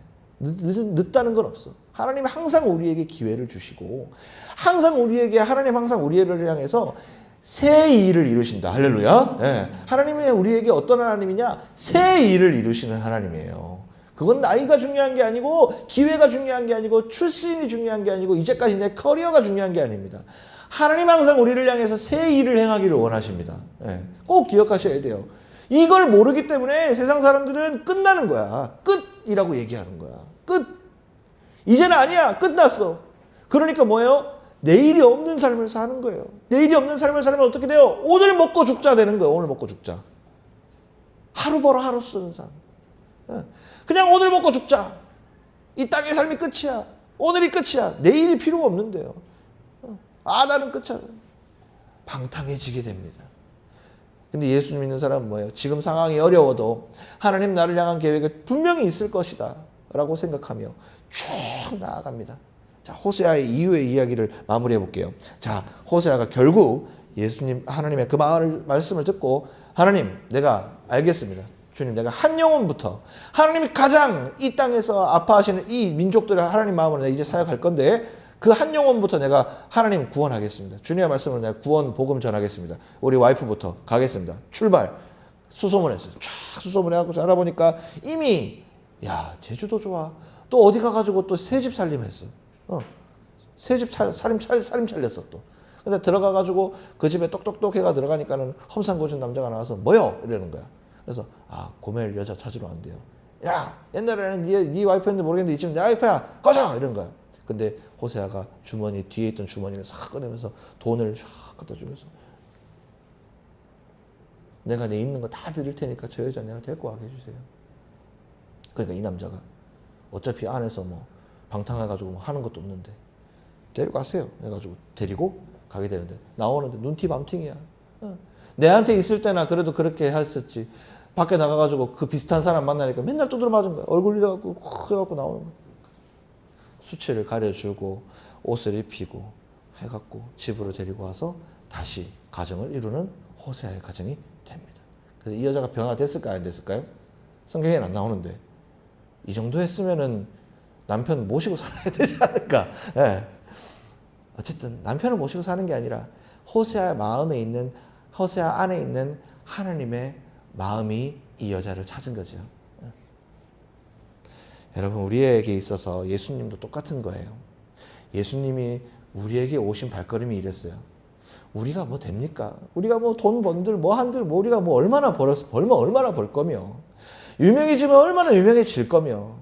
늦다는 건 없어. 하나님이 항상 우리에게 기회를 주시고 항상 하나님 항상 우리를 향해서 새 일을 이루신다. 할렐루야. 네. 하나님이 우리에게 어떤 하나님이냐? 새 일을 이루시는 하나님이에요. 그건 나이가 중요한 게 아니고 기회가 중요한 게 아니고 출신이 중요한 게 아니고 이제까지 내 커리어가 중요한 게 아닙니다. 하나님 항상 우리를 향해서 새 일을 행하기를 원하십니다. 네. 꼭 기억하셔야 돼요. 이걸 모르기 때문에 세상 사람들은 끝나는 거야. 끝이라고 얘기하는 거야. 끝. 이제는 아니야. 끝났어. 그러니까 뭐예요? 내일이 없는 삶을 사는 거예요. 내일이 없는 삶을 살면 어떻게 돼요? 오늘 먹고 죽자 되는 거예요. 오늘 먹고 죽자. 하루 벌어 하루 쓰는 삶. 그냥 오늘 먹고 죽자. 이 땅의 삶이 끝이야. 오늘이 끝이야. 내일이 필요가 없는데요. 나는 끝이야. 방탕해지게 됩니다. 근데 예수 믿는 사람은 뭐예요? 지금 상황이 어려워도 하나님 나를 향한 계획이 분명히 있을 것이다 라고 생각하며 쭉 나아갑니다. 자, 호세아의 이후의 이야기를 마무리해 볼게요. 자, 호세아가 결국 예수님 하나님의 그 말씀을 듣고 하나님 내가 알겠습니다. 주님 내가 한 영혼부터 하나님이 가장 이 땅에서 아파하시는 이 민족들의 하나님 마음으로 내가 이제 사역할 건데 그 한 영혼부터 내가 하나님 구원하겠습니다. 주님의 말씀을 내가 구원 복음 전하겠습니다. 우리 와이프부터 가겠습니다. 출발. 수소문했어요. 쫙 수소문해갖고 알아보니까 이미 제주도 좋아. 또 어디 가가지고 또 새 집 살림했어. 새 집 살림 차렸어 또. 근데 들어가가지고 그 집에 똑똑똑해가 들어가니까는 험상궂은 남자가 나와서 뭐요? 이러는 거야. 그래서 고멜 여자 찾으러 왔는데요. 야 옛날에는 네 와이프였는데 모르겠는데 이 집은 내 와이프야. 꺼져! 이런 거야. 근데 호세아가 주머니 뒤에 있던 주머니를 싹 꺼내면서 돈을 쫙 갖다 주면서 내가 내 있는 거 다 드릴 테니까 저 여자 내가 데리고 가게 해주세요. 그러니까 이 남자가 어차피 안에서 뭐 방탕해가지고 뭐 하는 것도 없는데 데리고 가세요. 해가지고 데리고 가게 되는데 나오는데 눈티 밤팅이야. 내한테 있을 때나 그래도 그렇게 했었지. 밖에 나가가지고 그 비슷한 사람 만나니까 맨날 두드려 맞은 거야. 얼굴 이래갖고 해갖고 나오는 거야. 수치를 가려주고 옷을 입히고 해갖고 집으로 데리고 와서 다시 가정을 이루는 호세아의 가정이 됩니다. 그래서 이 여자가 변화됐을까요? 안 됐을까요? 성경에는 안 나오는데 이 정도 했으면은 남편 모시고 살아야 되지 않을까? 네. 어쨌든 남편을 모시고 사는 게 아니라 호세아 안에 있는 하나님의 마음이 이 여자를 찾은 거죠. 여러분 우리에게 있어서 예수님도 똑같은 거예요. 예수님이 우리에게 오신 발걸음이 이랬어요. 우리가 뭐 됩니까? 우리가 뭐 돈 번들 뭐 한들 뭐 우리가 뭐 얼마나 벌면 얼마나 벌 거며 유명해지면 얼마나 유명해질 거며.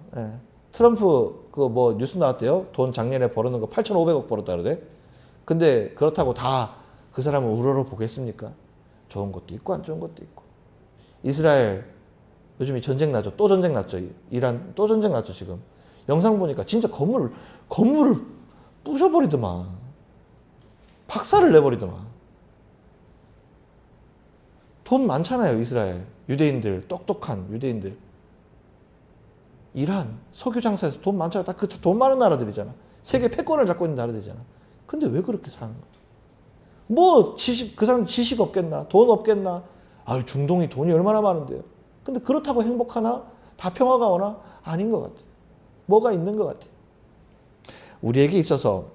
트럼프 그 뭐 뉴스 나왔대요. 돈 작년에 벌어놓은 거 8,500억 벌었다 그러대. 근데 그렇다고 다 그 사람을 우러러 보겠습니까? 좋은 것도 있고 안 좋은 것도 있고. 이스라엘 요즘에 전쟁 나죠. 또 전쟁 났죠. 이란 또 전쟁 났죠 지금. 영상 보니까 진짜 건물을 부셔버리더만. 박살을 내버리더만. 돈 많잖아요 이스라엘. 유대인들 똑똑한 유대인들. 이란 석유 장사에서 돈 많잖아. 다 그 돈 많은 나라들이잖아. 세계 패권을 잡고 있는 나라들이잖아. 근데 왜 그렇게 사는 거야? 뭐 그 사람 지식 없겠나? 돈 없겠나? 중동이 돈이 얼마나 많은데요. 근데 그렇다고 행복하나? 다 평화가 오나? 아닌 것 같아. 뭐가 있는 것 같아. 우리에게 있어서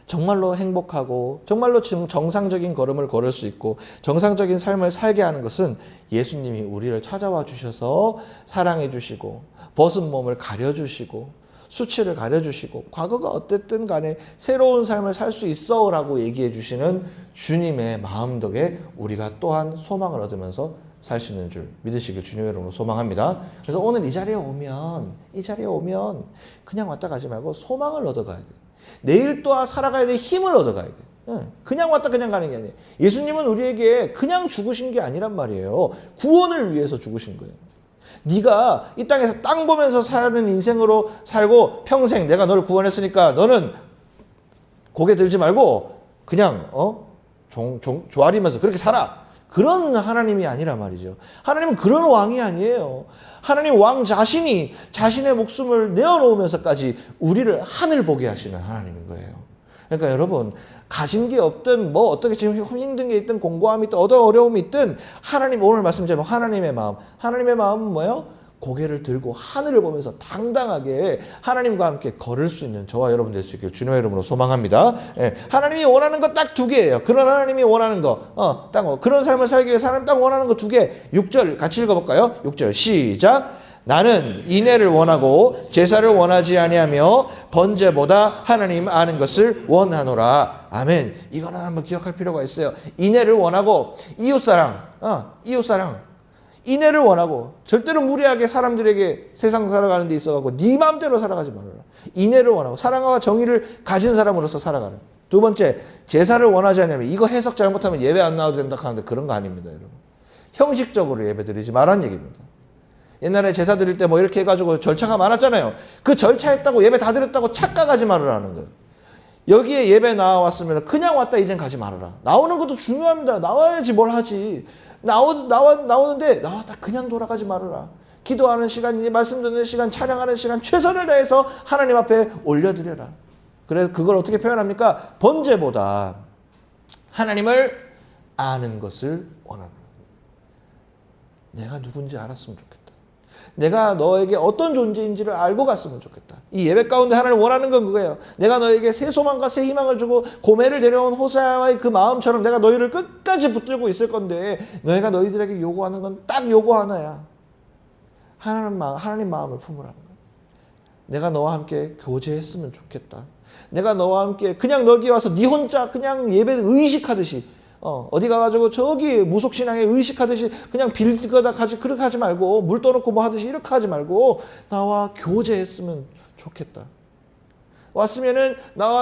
정말로 행복하고 정말로 정상적인 걸음을 걸을 수 있고 정상적인 삶을 살게 하는 것은 예수님이 우리를 찾아와 주셔서 사랑해 주시고 벗은 몸을 가려주시고 수치를 가려주시고 과거가 어땠든 간에 새로운 삶을 살 수 있어 라고 얘기해 주시는 주님의 마음 덕에 우리가 또한 소망을 얻으면서 살 수 있는 줄 믿으시길 주님의 이름으로 소망합니다. 그래서 오늘 이 자리에 오면 그냥 왔다 가지 말고 소망을 얻어가야 돼. 내일 또한 살아가야 돼. 힘을 얻어가야 돼. 그냥 왔다 그냥 가는 게 아니에요. 예수님은 우리에게 그냥 죽으신 게 아니란 말이에요. 구원을 위해서 죽으신 거예요. 네가 이 땅에서 땅 보면서 사는 인생으로 살고 평생 내가 너를 구원했으니까 너는 고개 들지 말고 그냥 조아리면서 그렇게 살아. 그런 하나님이 아니라 말이죠. 하나님은 그런 왕이 아니에요. 하나님 왕 자신이 자신의 목숨을 내어놓으면서까지 우리를 하늘 보게 하시는 하나님인 거예요. 그러니까 여러분, 가진 게 없든 뭐 어떻게 지금 힘든 게 있든 공고함이 있든 어떤 어려움이 있든 하나님, 오늘 말씀 제목 하나님의 마음. 하나님의 마음은 뭐예요? 고개를 들고 하늘을 보면서 당당하게 하나님과 함께 걸을 수 있는 저와 여러분 될 수 있기를 주님의 이름으로 소망합니다. 하나님이 원하는 거 딱 두 개예요. 그런 하나님이 원하는 거, 그런 삶을 살기 위해서 하나님 딱 원하는 거 두 개. 6절 같이 읽어볼까요? 6절 시작. 나는 인애를 원하고 제사를 원하지 아니하며 번제보다 하나님 아는 것을 원하노라. 아멘. 이거는 한번 기억할 필요가 있어요. 인애를 원하고 이웃사랑. 인애를 원하고 절대로 무리하게 사람들에게 세상 살아가는 데 있어가지고 네 마음대로 살아가지 말아라. 인애를 원하고 사랑과 정의를 가진 사람으로서 살아가라. 두 번째, 제사를 원하지 않으면 이거 해석 잘못하면 예배 안 나와도 된다 하는데 그런 거 아닙니다, 여러분. 형식적으로 예배 드리지 말라는 얘기입니다. 옛날에 제사 드릴 때 뭐 이렇게 해가지고 절차가 많았잖아요. 그 절차했다고 예배 다 드렸다고 착각하지 말으라는 거예요. 여기에 예배 나왔으면 그냥 왔다 이젠 가지 말아라. 나오는 것도 중요합니다. 나와야지 뭘 하지. 나오는데 나왔다 그냥 돌아가지 말아라. 기도하는 시간, 말씀 듣는 시간, 찬양하는 시간 최선을 다해서 하나님 앞에 올려드려라. 그래서 그걸 어떻게 표현합니까? 번제보다 하나님을 아는 것을 원하노라. 내가 누군지 알았으면 좋겠다. 내가 너에게 어떤 존재인지를 알고 갔으면 좋겠다. 이 예배 가운데 하나님 원하는 건 그거예요. 내가 너에게 새 소망과 새 희망을 주고 고매를 데려온 호세아의 그 마음처럼 내가 너희를 끝까지 붙들고 있을 건데 너희가 너희들에게 요구하는 건 딱 요구 하나야. 하나님 마음을 품으라는 거야. 내가 너와 함께 교제했으면 좋겠다. 내가 너와 함께 그냥 너기 와서 네 혼자 그냥 예배를 의식하듯이 어디 가가지고 저기 무속신앙에 의식하듯이 그냥 빌거다 가지 그렇게 하지 말고 물 떠놓고 뭐 하듯이 이렇게 하지 말고 나와 교제했으면 좋겠다. 왔으면은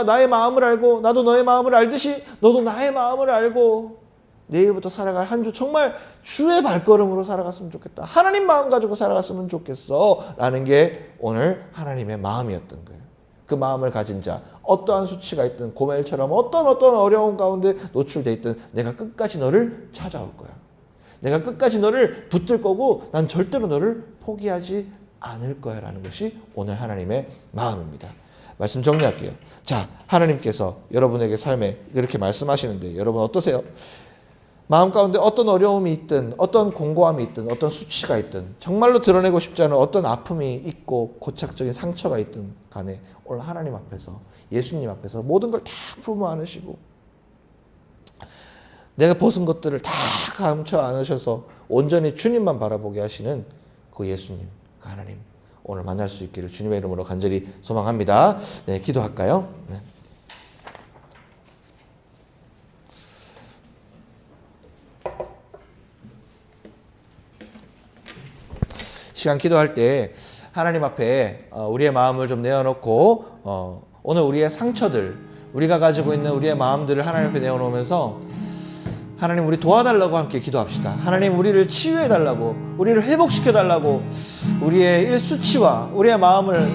나의 마음을 알고 나도 너의 마음을 알듯이 너도 나의 마음을 알고 내일부터 살아갈 한 주 정말 주의 발걸음으로 살아갔으면 좋겠다. 하나님 마음 가지고 살아갔으면 좋겠어 라는 게 오늘 하나님의 마음이었던 거예요. 그 마음을 가진 자, 어떠한 수치가 있든 고멜처럼 어떤 어려움 가운데 노출돼 있든 내가 끝까지 너를 찾아올 거야. 내가 끝까지 너를 붙들 거고 난 절대로 너를 포기하지 않을 거야 라는 것이 오늘 하나님의 마음입니다. 말씀 정리할게요. 자, 하나님께서 여러분에게 삶에 이렇게 말씀하시는데 여러분 어떠세요? 마음 가운데 어떤 어려움이 있든 어떤 공고함이 있든 어떤 수치가 있든 정말로 드러내고 싶지 않은 어떤 아픔이 있고 고착적인 상처가 있든 간에 오늘 하나님 앞에서 예수님 앞에서 모든 걸 다 품어 안으시고 내가 벗은 것들을 다 감춰 안으셔서 온전히 주님만 바라보게 하시는 그 예수님, 그 하나님 오늘 만날 수 있기를 주님의 이름으로 간절히 소망합니다. 네, 기도할까요? 네. 시간 기도할 때 하나님 앞에 우리의 마음을 좀 내어놓고 오늘 우리의 상처들 우리가 가지고 있는 우리의 마음들을 하나님 앞에 내어놓으면서 하나님 우리 도와달라고 함께 기도합시다. 하나님 우리를 치유해달라고 우리를 회복시켜달라고 우리의 일수치와 우리의 마음을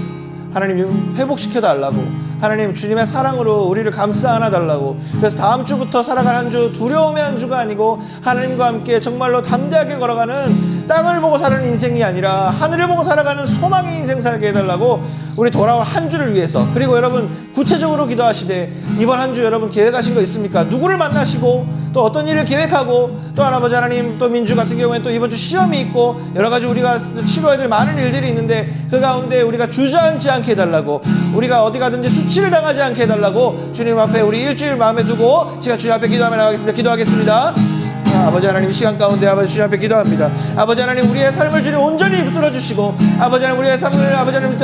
하나님 회복시켜달라고 하나님 주님의 사랑으로 우리를 감싸 안아달라고 그래서 다음 주부터 살아갈 한 주 두려움의 한 주가 아니고 하나님과 함께 정말로 담대하게 걸어가는 땅을 보고 사는 인생이 아니라 하늘을 보고 살아가는 소망의 인생 살게 해달라고 우리 돌아올 한 주를 위해서 그리고 여러분 구체적으로 기도하시되 이번 한 주 여러분 계획하신 거 있습니까? 누구를 만나시고 또 어떤 일을 계획하고 또 아버지 하나님 또 민주 같은 경우에 또 이번 주 시험이 있고 여러 가지 우리가 치러야 될 많은 일들이 있는데 그 가운데 우리가 주저앉지 않게 해달라고 우리가 어디 가든지 수치를 당하지 않게 해달라고 주님 앞에 우리 일주일 마음에 두고 시간 주님 앞에 기도하며 나가겠습니다. 기도하겠습니다. 아버지 하나님 시간 가운데 아버지 주님 앞에 기도합니다. 아버지 하나님 우리의 삶을 주님 온전히 붙들어 주시고 아버지 하나님 우리의 삶을 아버지 하나님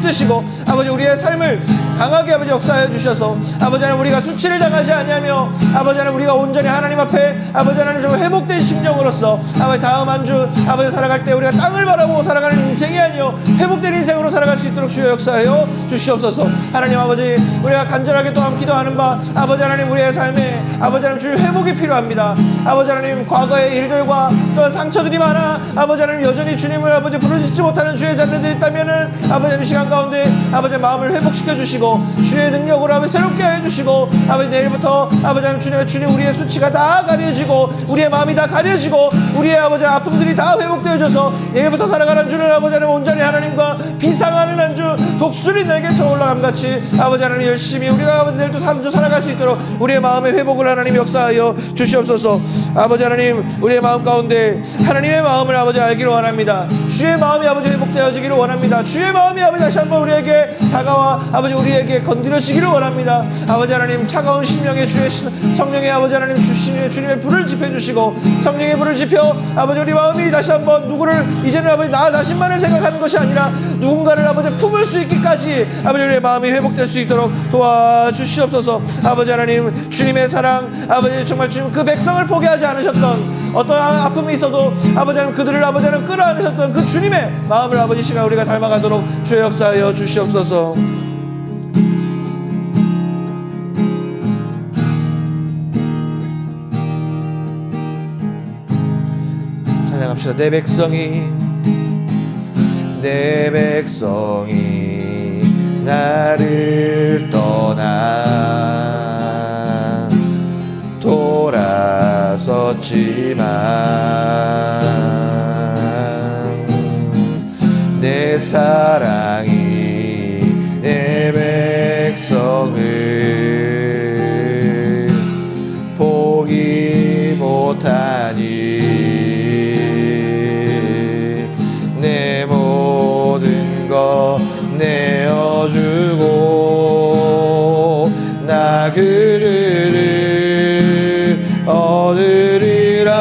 붙드시고 아버지 우리의 삶을 강하게 아버지 역사하여 주셔서 아버지 하나님 우리가 수치를 당하지 아니하며 아버지 하나님 우리가 온전히 하나님 앞에 아버지 하나님 정말 회복된 심령으로서 아버지 다음 한 주 아버지 살아갈 때 우리가 땅을 바라보고 살아가는 인생이 아니요 회복된 인생으로 살아갈 수 있도록 주여 역사하여 주시옵소서. 하나님 아버지 우리가 간절하게 또한 기도하는 바 아버지 하나님 우리의 삶에 아버지 하나님 주의 회복이 필요합니다. 아버지 하나님 과거의 일들과 또한 상처들이 많아 아버지 하나님 여전히 주님을 아버지 부르짖지 못하는 주의 자녀들이 있다면은 아버지 하나님 시간 가운데 아버지 마음을 회복시켜 주시고 주의 능력으로 아버지 새롭게 해 주시고 아버지 내일부터 아버지 하나님 주님 우리의 수치가 다 가려지고 우리의 마음이 다 가려지고 우리의 아버지 아픔들이 다 회복되어져서 내일부터 살아가는 주를 아버지 하나님 온전히 하나님과 비상하는 한 주 독수리 날개 쳐 올라감같이 아버지 하나님 열심히 우리가 아버지 내일도 한 주 살아갈 수 있도록 우리의 마음의 회복을 하나님 역사하여 주시옵소서. 아버지 하나님 우리의 마음 가운데 하나님의 마음을 아버지 알기를 원합니다. 주의 마음이 아버지 회복되어지기를 원합니다. 주의 마음이 아버지 다시 한번 우리에게 다가와 아버지 우리에게 건드려지기를 원합니다. 아버지 하나님 차가운 심령에 주의 성령의 아버지 하나님 주님의 불을 지펴주시고 성령의 불을 지펴 아버지 우리 마음이 다시 한번 누구를 이제는 아버지 나 자신만을 생각하는 것이 아니라 누군가를 아버지 품을 수 있기까지 아버지 우리의 마음이 회복될 수 있도록 도와주시옵소서. 아버지 하나님 주님의 사랑 아버지 정말 주님 그 백성을 포기하지 않으셨던 어떤 아픔이 있어도 아버지 하나님 그들을 아버지 하나님 끌어안으셨던 그 주님의 마음을 아버지 시간 우리가 닮아가도록 주의 역사하여 주시옵소서. 찬양합시다. 내 백성이 나를 떠나 돌아섰지만 내 사랑이 내 백성을 포기 못하니 내 모든 것 내어주고 나 그들을 얻으리라.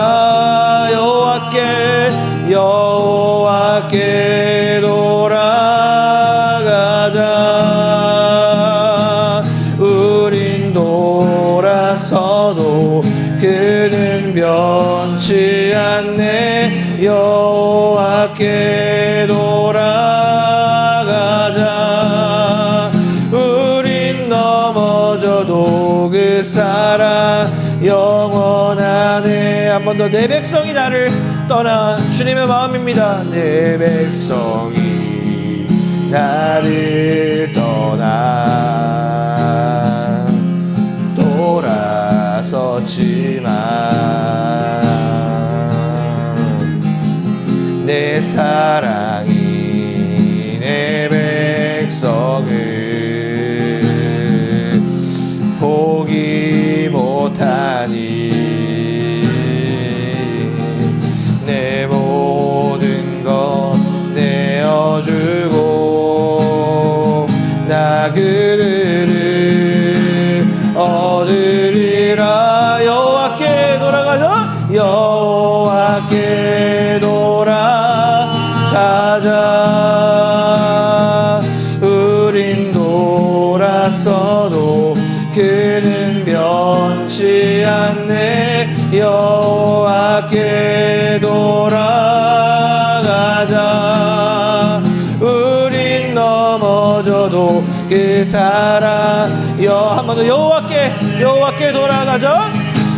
여호와께 돌아가자. 우린 돌아서도 그는 변치 않네. 여호와께 돌아가자. 우린 넘어져도 그 사랑 영원하네. 한 번 더. 내 백성이 나를 떠나. 주님의 마음입니다. 내 백성이 나를 떠나 돌아섰지만 내 사랑이 내 백성을 포기 못하니 내 모든 것 내어주고 나 그들을 얻으리라. 여호와께 돌아가자. 여호와께 돌아가자. 우린 돌아서도 그는 변치 않네. 여호와께 돌아가자. 우린 넘어져도 그 사랑 한 번 더. 여호와께 돌아가자.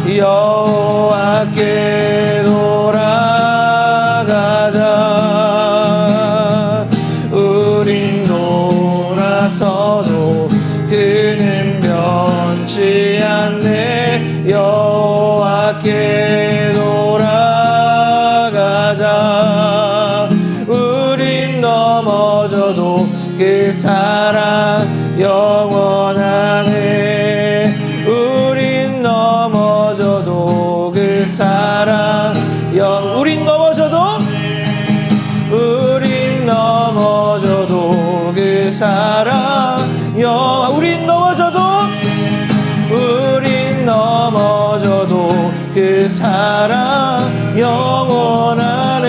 여호와께 돌아가자. 우린 돌아서도 그는 변치 않네. 여호와께 돌아가자. 우린 넘어져도 그 사랑 영원하네. 우린 넘어져도 그 사랑 우린 넘어져도 그 사랑 우린 넘어져도 그 사랑 영원하네.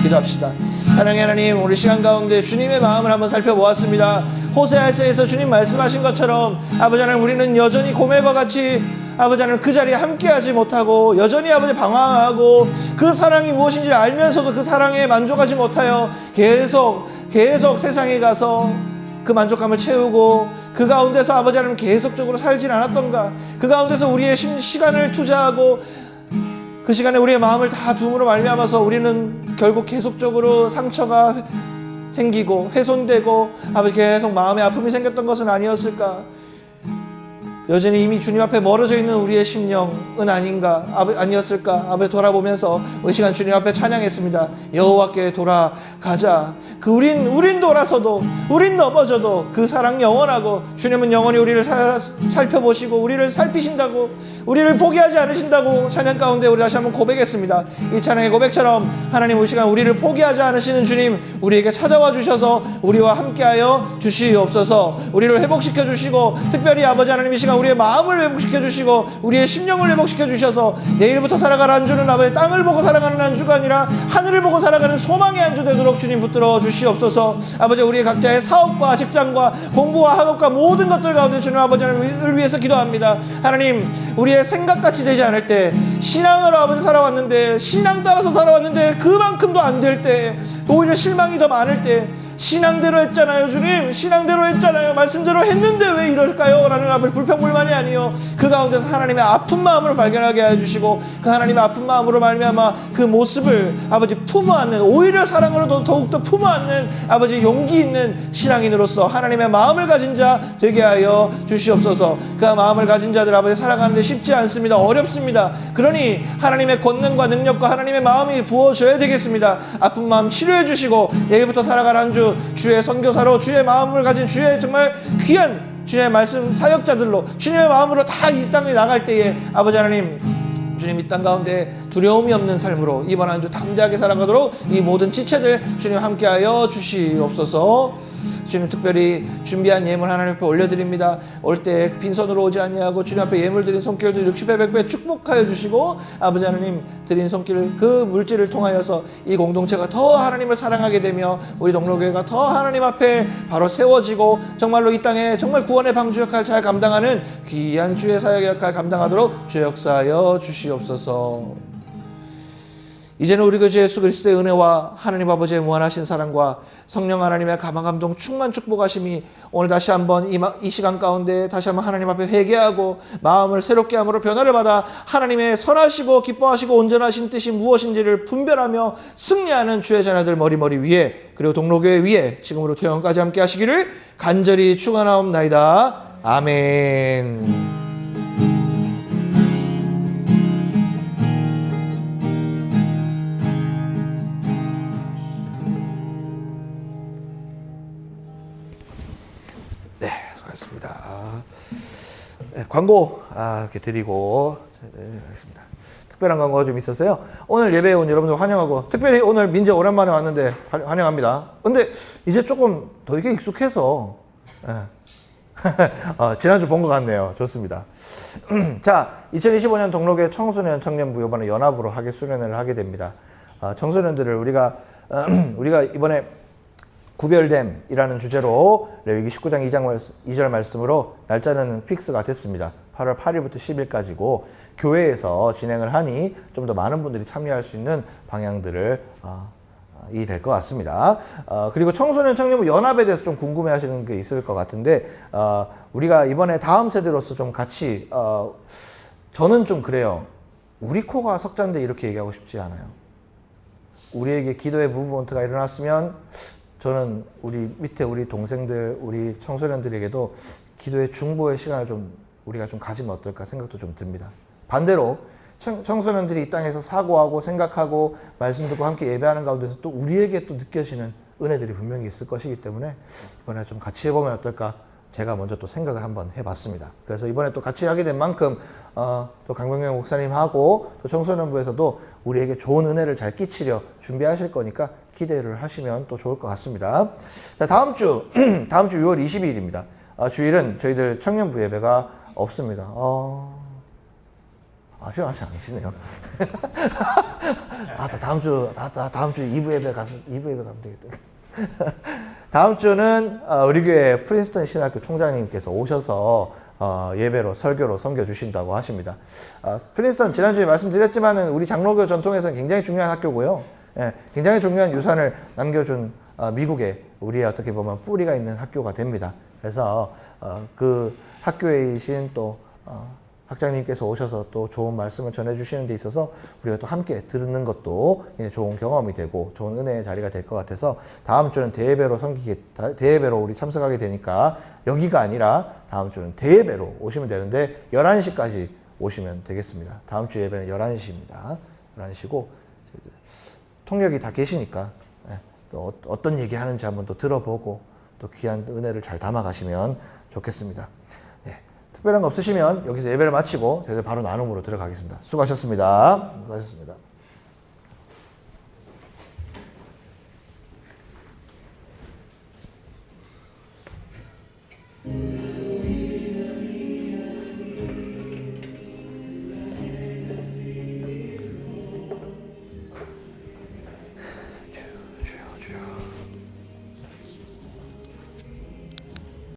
기도합시다. 사랑의 하나님, 우리 시간 가운데 주님의 마음을 한번 살펴보았습니다. 호세아서에서 주님 말씀하신 것처럼 아버지 하나님, 우리는 여전히 고멜과 같이 아버지 하나님 그 자리에 함께하지 못하고 여전히 아버지 방황하고 그 사랑이 무엇인지 알면서도 그 사랑에 만족하지 못하여 계속 세상에 가서 그 만족감을 채우고 그 가운데서 아버지 하나님 계속적으로 살진 않았던가. 그 가운데서 우리의 시간을 투자하고 그 시간에 우리의 마음을 다 둠으로 말미암아서 우리는 결국 계속적으로 상처가 생기고 훼손되고 아버지 계속 마음에 아픔이 생겼던 것은 아니었을까. 여전히 이미 주님 앞에 멀어져 있는 우리의 심령은 아니었을까. 아버지 돌아보면서 이 시간 주님 앞에 찬양했습니다. 여호와께 돌아가자. 우린 돌아서도 우린 넘어져도 그 사랑 영원하고 주님은 영원히 우리를 살펴보시고 우리를 살피신다고, 우리를 포기하지 않으신다고 찬양 가운데 우리 다시 한번 고백했습니다. 이 찬양의 고백처럼 하나님 이 시간 우리를 포기하지 않으시는 주님, 우리에게 찾아와 주셔서 우리와 함께하여 주시옵소서. 우리를 회복시켜 주시고 특별히 아버지 하나님 이 시간 우리의 마음을 회복시켜 주시고 우리의 심령을 회복시켜 주셔서 내일부터 살아갈 한 주는 아버지 땅을 보고 살아가는 한 주가 아니라 하늘을 보고 살아가는 소망의 한 주 되도록 주님 붙들어 주시옵소서. 아버지 우리 각자의 사업과 직장과 공부와 학업과 모든 것들 가운데 주님 아버지 하나님을 위해서 기도합니다. 하나님 우리의 생각같이 되지 않을 때, 신앙을 아버지 살아왔는데 신앙 따라서 살아왔는데 그만큼도 안 될 때, 오히려 실망이 더 많을 때, 신앙대로 했잖아요 주님, 신앙대로 했잖아요, 말씀대로 했는데 왜 이럴까요? 라는 아버지 불평불만이 아니요, 그 가운데서 하나님의 아픈 마음을 발견하게 해주시고 그 하나님의 아픈 마음으로 말미암아 그 모습을 아버지 품어안는, 오히려 사랑으로 더욱더 품어안는 아버지 용기 있는 신앙인으로서 하나님의 마음을 가진 자 되게 하여 주시옵소서. 그 마음을 가진 자들 아버지 살아가는데 쉽지 않습니다. 어렵습니다. 그러니 하나님의 권능과 능력과 하나님의 마음이 부어져야 되겠습니다. 아픈 마음 치료해 주시고 내일부터 살아갈 한 주 주의 선교사로 주의 마음을 가진 주의 정말 귀한 주님의 말씀 사역자들로 주님의 마음으로 다 이 땅에 나갈 때에 아버지 하나님 주님 이 땅 가운데 두려움이 없는 삶으로 이번 한 주 담대하게 살아가도록 이 모든 지체들 주님 함께하여 주시옵소서. 주님 특별히 준비한 예물 하나님 앞에 올려드립니다. 올 때 빈손으로 오지 아니하고 주님 앞에 예물 드린 손길들 60배 100배 축복하여 주시고 아버지 하나님 드린 손길 그 물질을 통하여서 이 공동체가 더 하나님을 사랑하게 되며 우리 동로교회가 더 하나님 앞에 바로 세워지고 정말로 이 땅에 정말 구원의 방주 역할 잘 감당하는 귀한 주의 사역 역할 감당하도록 주 역사하여 주시옵소서. 이제는 우리 주 예수 그리스도의 은혜와 하나님 아버지의 무한하신 사랑과 성령 하나님의 감화감동 충만 축복하심이 오늘 다시 한번 이 시간 가운데 다시 한번 하나님 앞에 회개하고 마음을 새롭게 함으로 변화를 받아 하나님의 선하시고 기뻐하시고 온전하신 뜻이 무엇인지를 분별하며 승리하는 주의 자녀들 머리머리 위에 그리고 동로교회 위에 지금으로 영원까지 함께 하시기를 간절히 축원하옵나이다. 아멘. 네, 광고 이렇게 드리고 하겠습니다. 특별한 광고가 좀 있었어요. 오늘 예배에 온 여러분들 환영하고 특별히 오늘 민재 오랜만에 왔는데 환영합니다. 근데 이제 조금 더 이게 익숙해서 지난주 본 것 같네요. 좋습니다. 자, 2025년 동로교회 청소년 청년부 이번에 연합으로 수련회를 하게 됩니다. 청소년들을 우리가 이번에 구별됨이라는 주제로 레위기 19장 2절 말씀으로 날짜는 픽스가 됐습니다. 8월 8일부터 10일까지고 교회에서 진행을 하니 좀 더 많은 분들이 참여할 수 있는 방향들을 이 될 것 같습니다. 그리고 청소년 청년부 연합에 대해서 좀 궁금해 하시는 게 있을 것 같은데 우리가 이번에 다음 세대로서 좀 같이 저는 좀 그래요. 우리 코가 석자인데 이렇게 얘기하고 싶지 않아요. 우리에게 기도의 무브먼트가 일어났으면 저는 우리 밑에 우리 동생들, 우리 청소년들에게도 기도의 중보의 시간을 우리가 좀 가지면 어떨까 생각도 좀 듭니다. 반대로 청소년들이 이 땅에서 사고하고 생각하고 말씀 듣고 함께 예배하는 가운데서 또 우리에게 또 느껴지는 은혜들이 분명히 있을 것이기 때문에 이번에 좀 같이 해보면 어떨까 제가 먼저 또 생각을 한번 해봤습니다. 그래서 이번에 또 같이 하게 된 만큼 또 강병영 목사님하고 또 청소년부에서도 우리에게 좋은 은혜를 잘 끼치려 준비하실 거니까 기대를 하시면 또 좋을 것 같습니다. 자, 다음 주 6월 22일입니다. 주일은 저희들 청년부 예배가 없습니다. 시간 아직 안 계시네요. 다음 주 2부 예배 가면 되겠다. 다음 주는 우리 교회 프린스턴 신학교 총장님께서 오셔서 예배로 설교로 섬겨주신다고 하십니다. 프린스턴 지난주에 말씀드렸지만은 우리 장로교 전통에서는 굉장히 중요한 학교고요. 예, 굉장히 중요한 유산을 남겨준 미국의 우리의 어떻게 보면 뿌리가 있는 학교가 됩니다. 그래서 그 학교이신 또 학장님께서 오셔서 또 좋은 말씀을 전해주시는 데 있어서 우리가 또 함께 듣는 것도 좋은 경험이 되고 좋은 은혜의 자리가 될 것 같아서 다음 주는 대예배로 우리 참석하게 되니까 여기가 아니라 다음 주는 대예배로 오시면 되는데 11시까지 오시면 되겠습니다. 다음 주 예배는 11시입니다. 11시고 통역이 다 계시니까 또 어떤 얘기 하는지 한번 또 들어보고 또 귀한 은혜를 잘 담아가시면 좋겠습니다. 특별한 거 없으시면 여기서 예배를 마치고 저희들 바로 나눔으로 들어가겠습니다. 수고하셨습니다. 수고하셨습니다.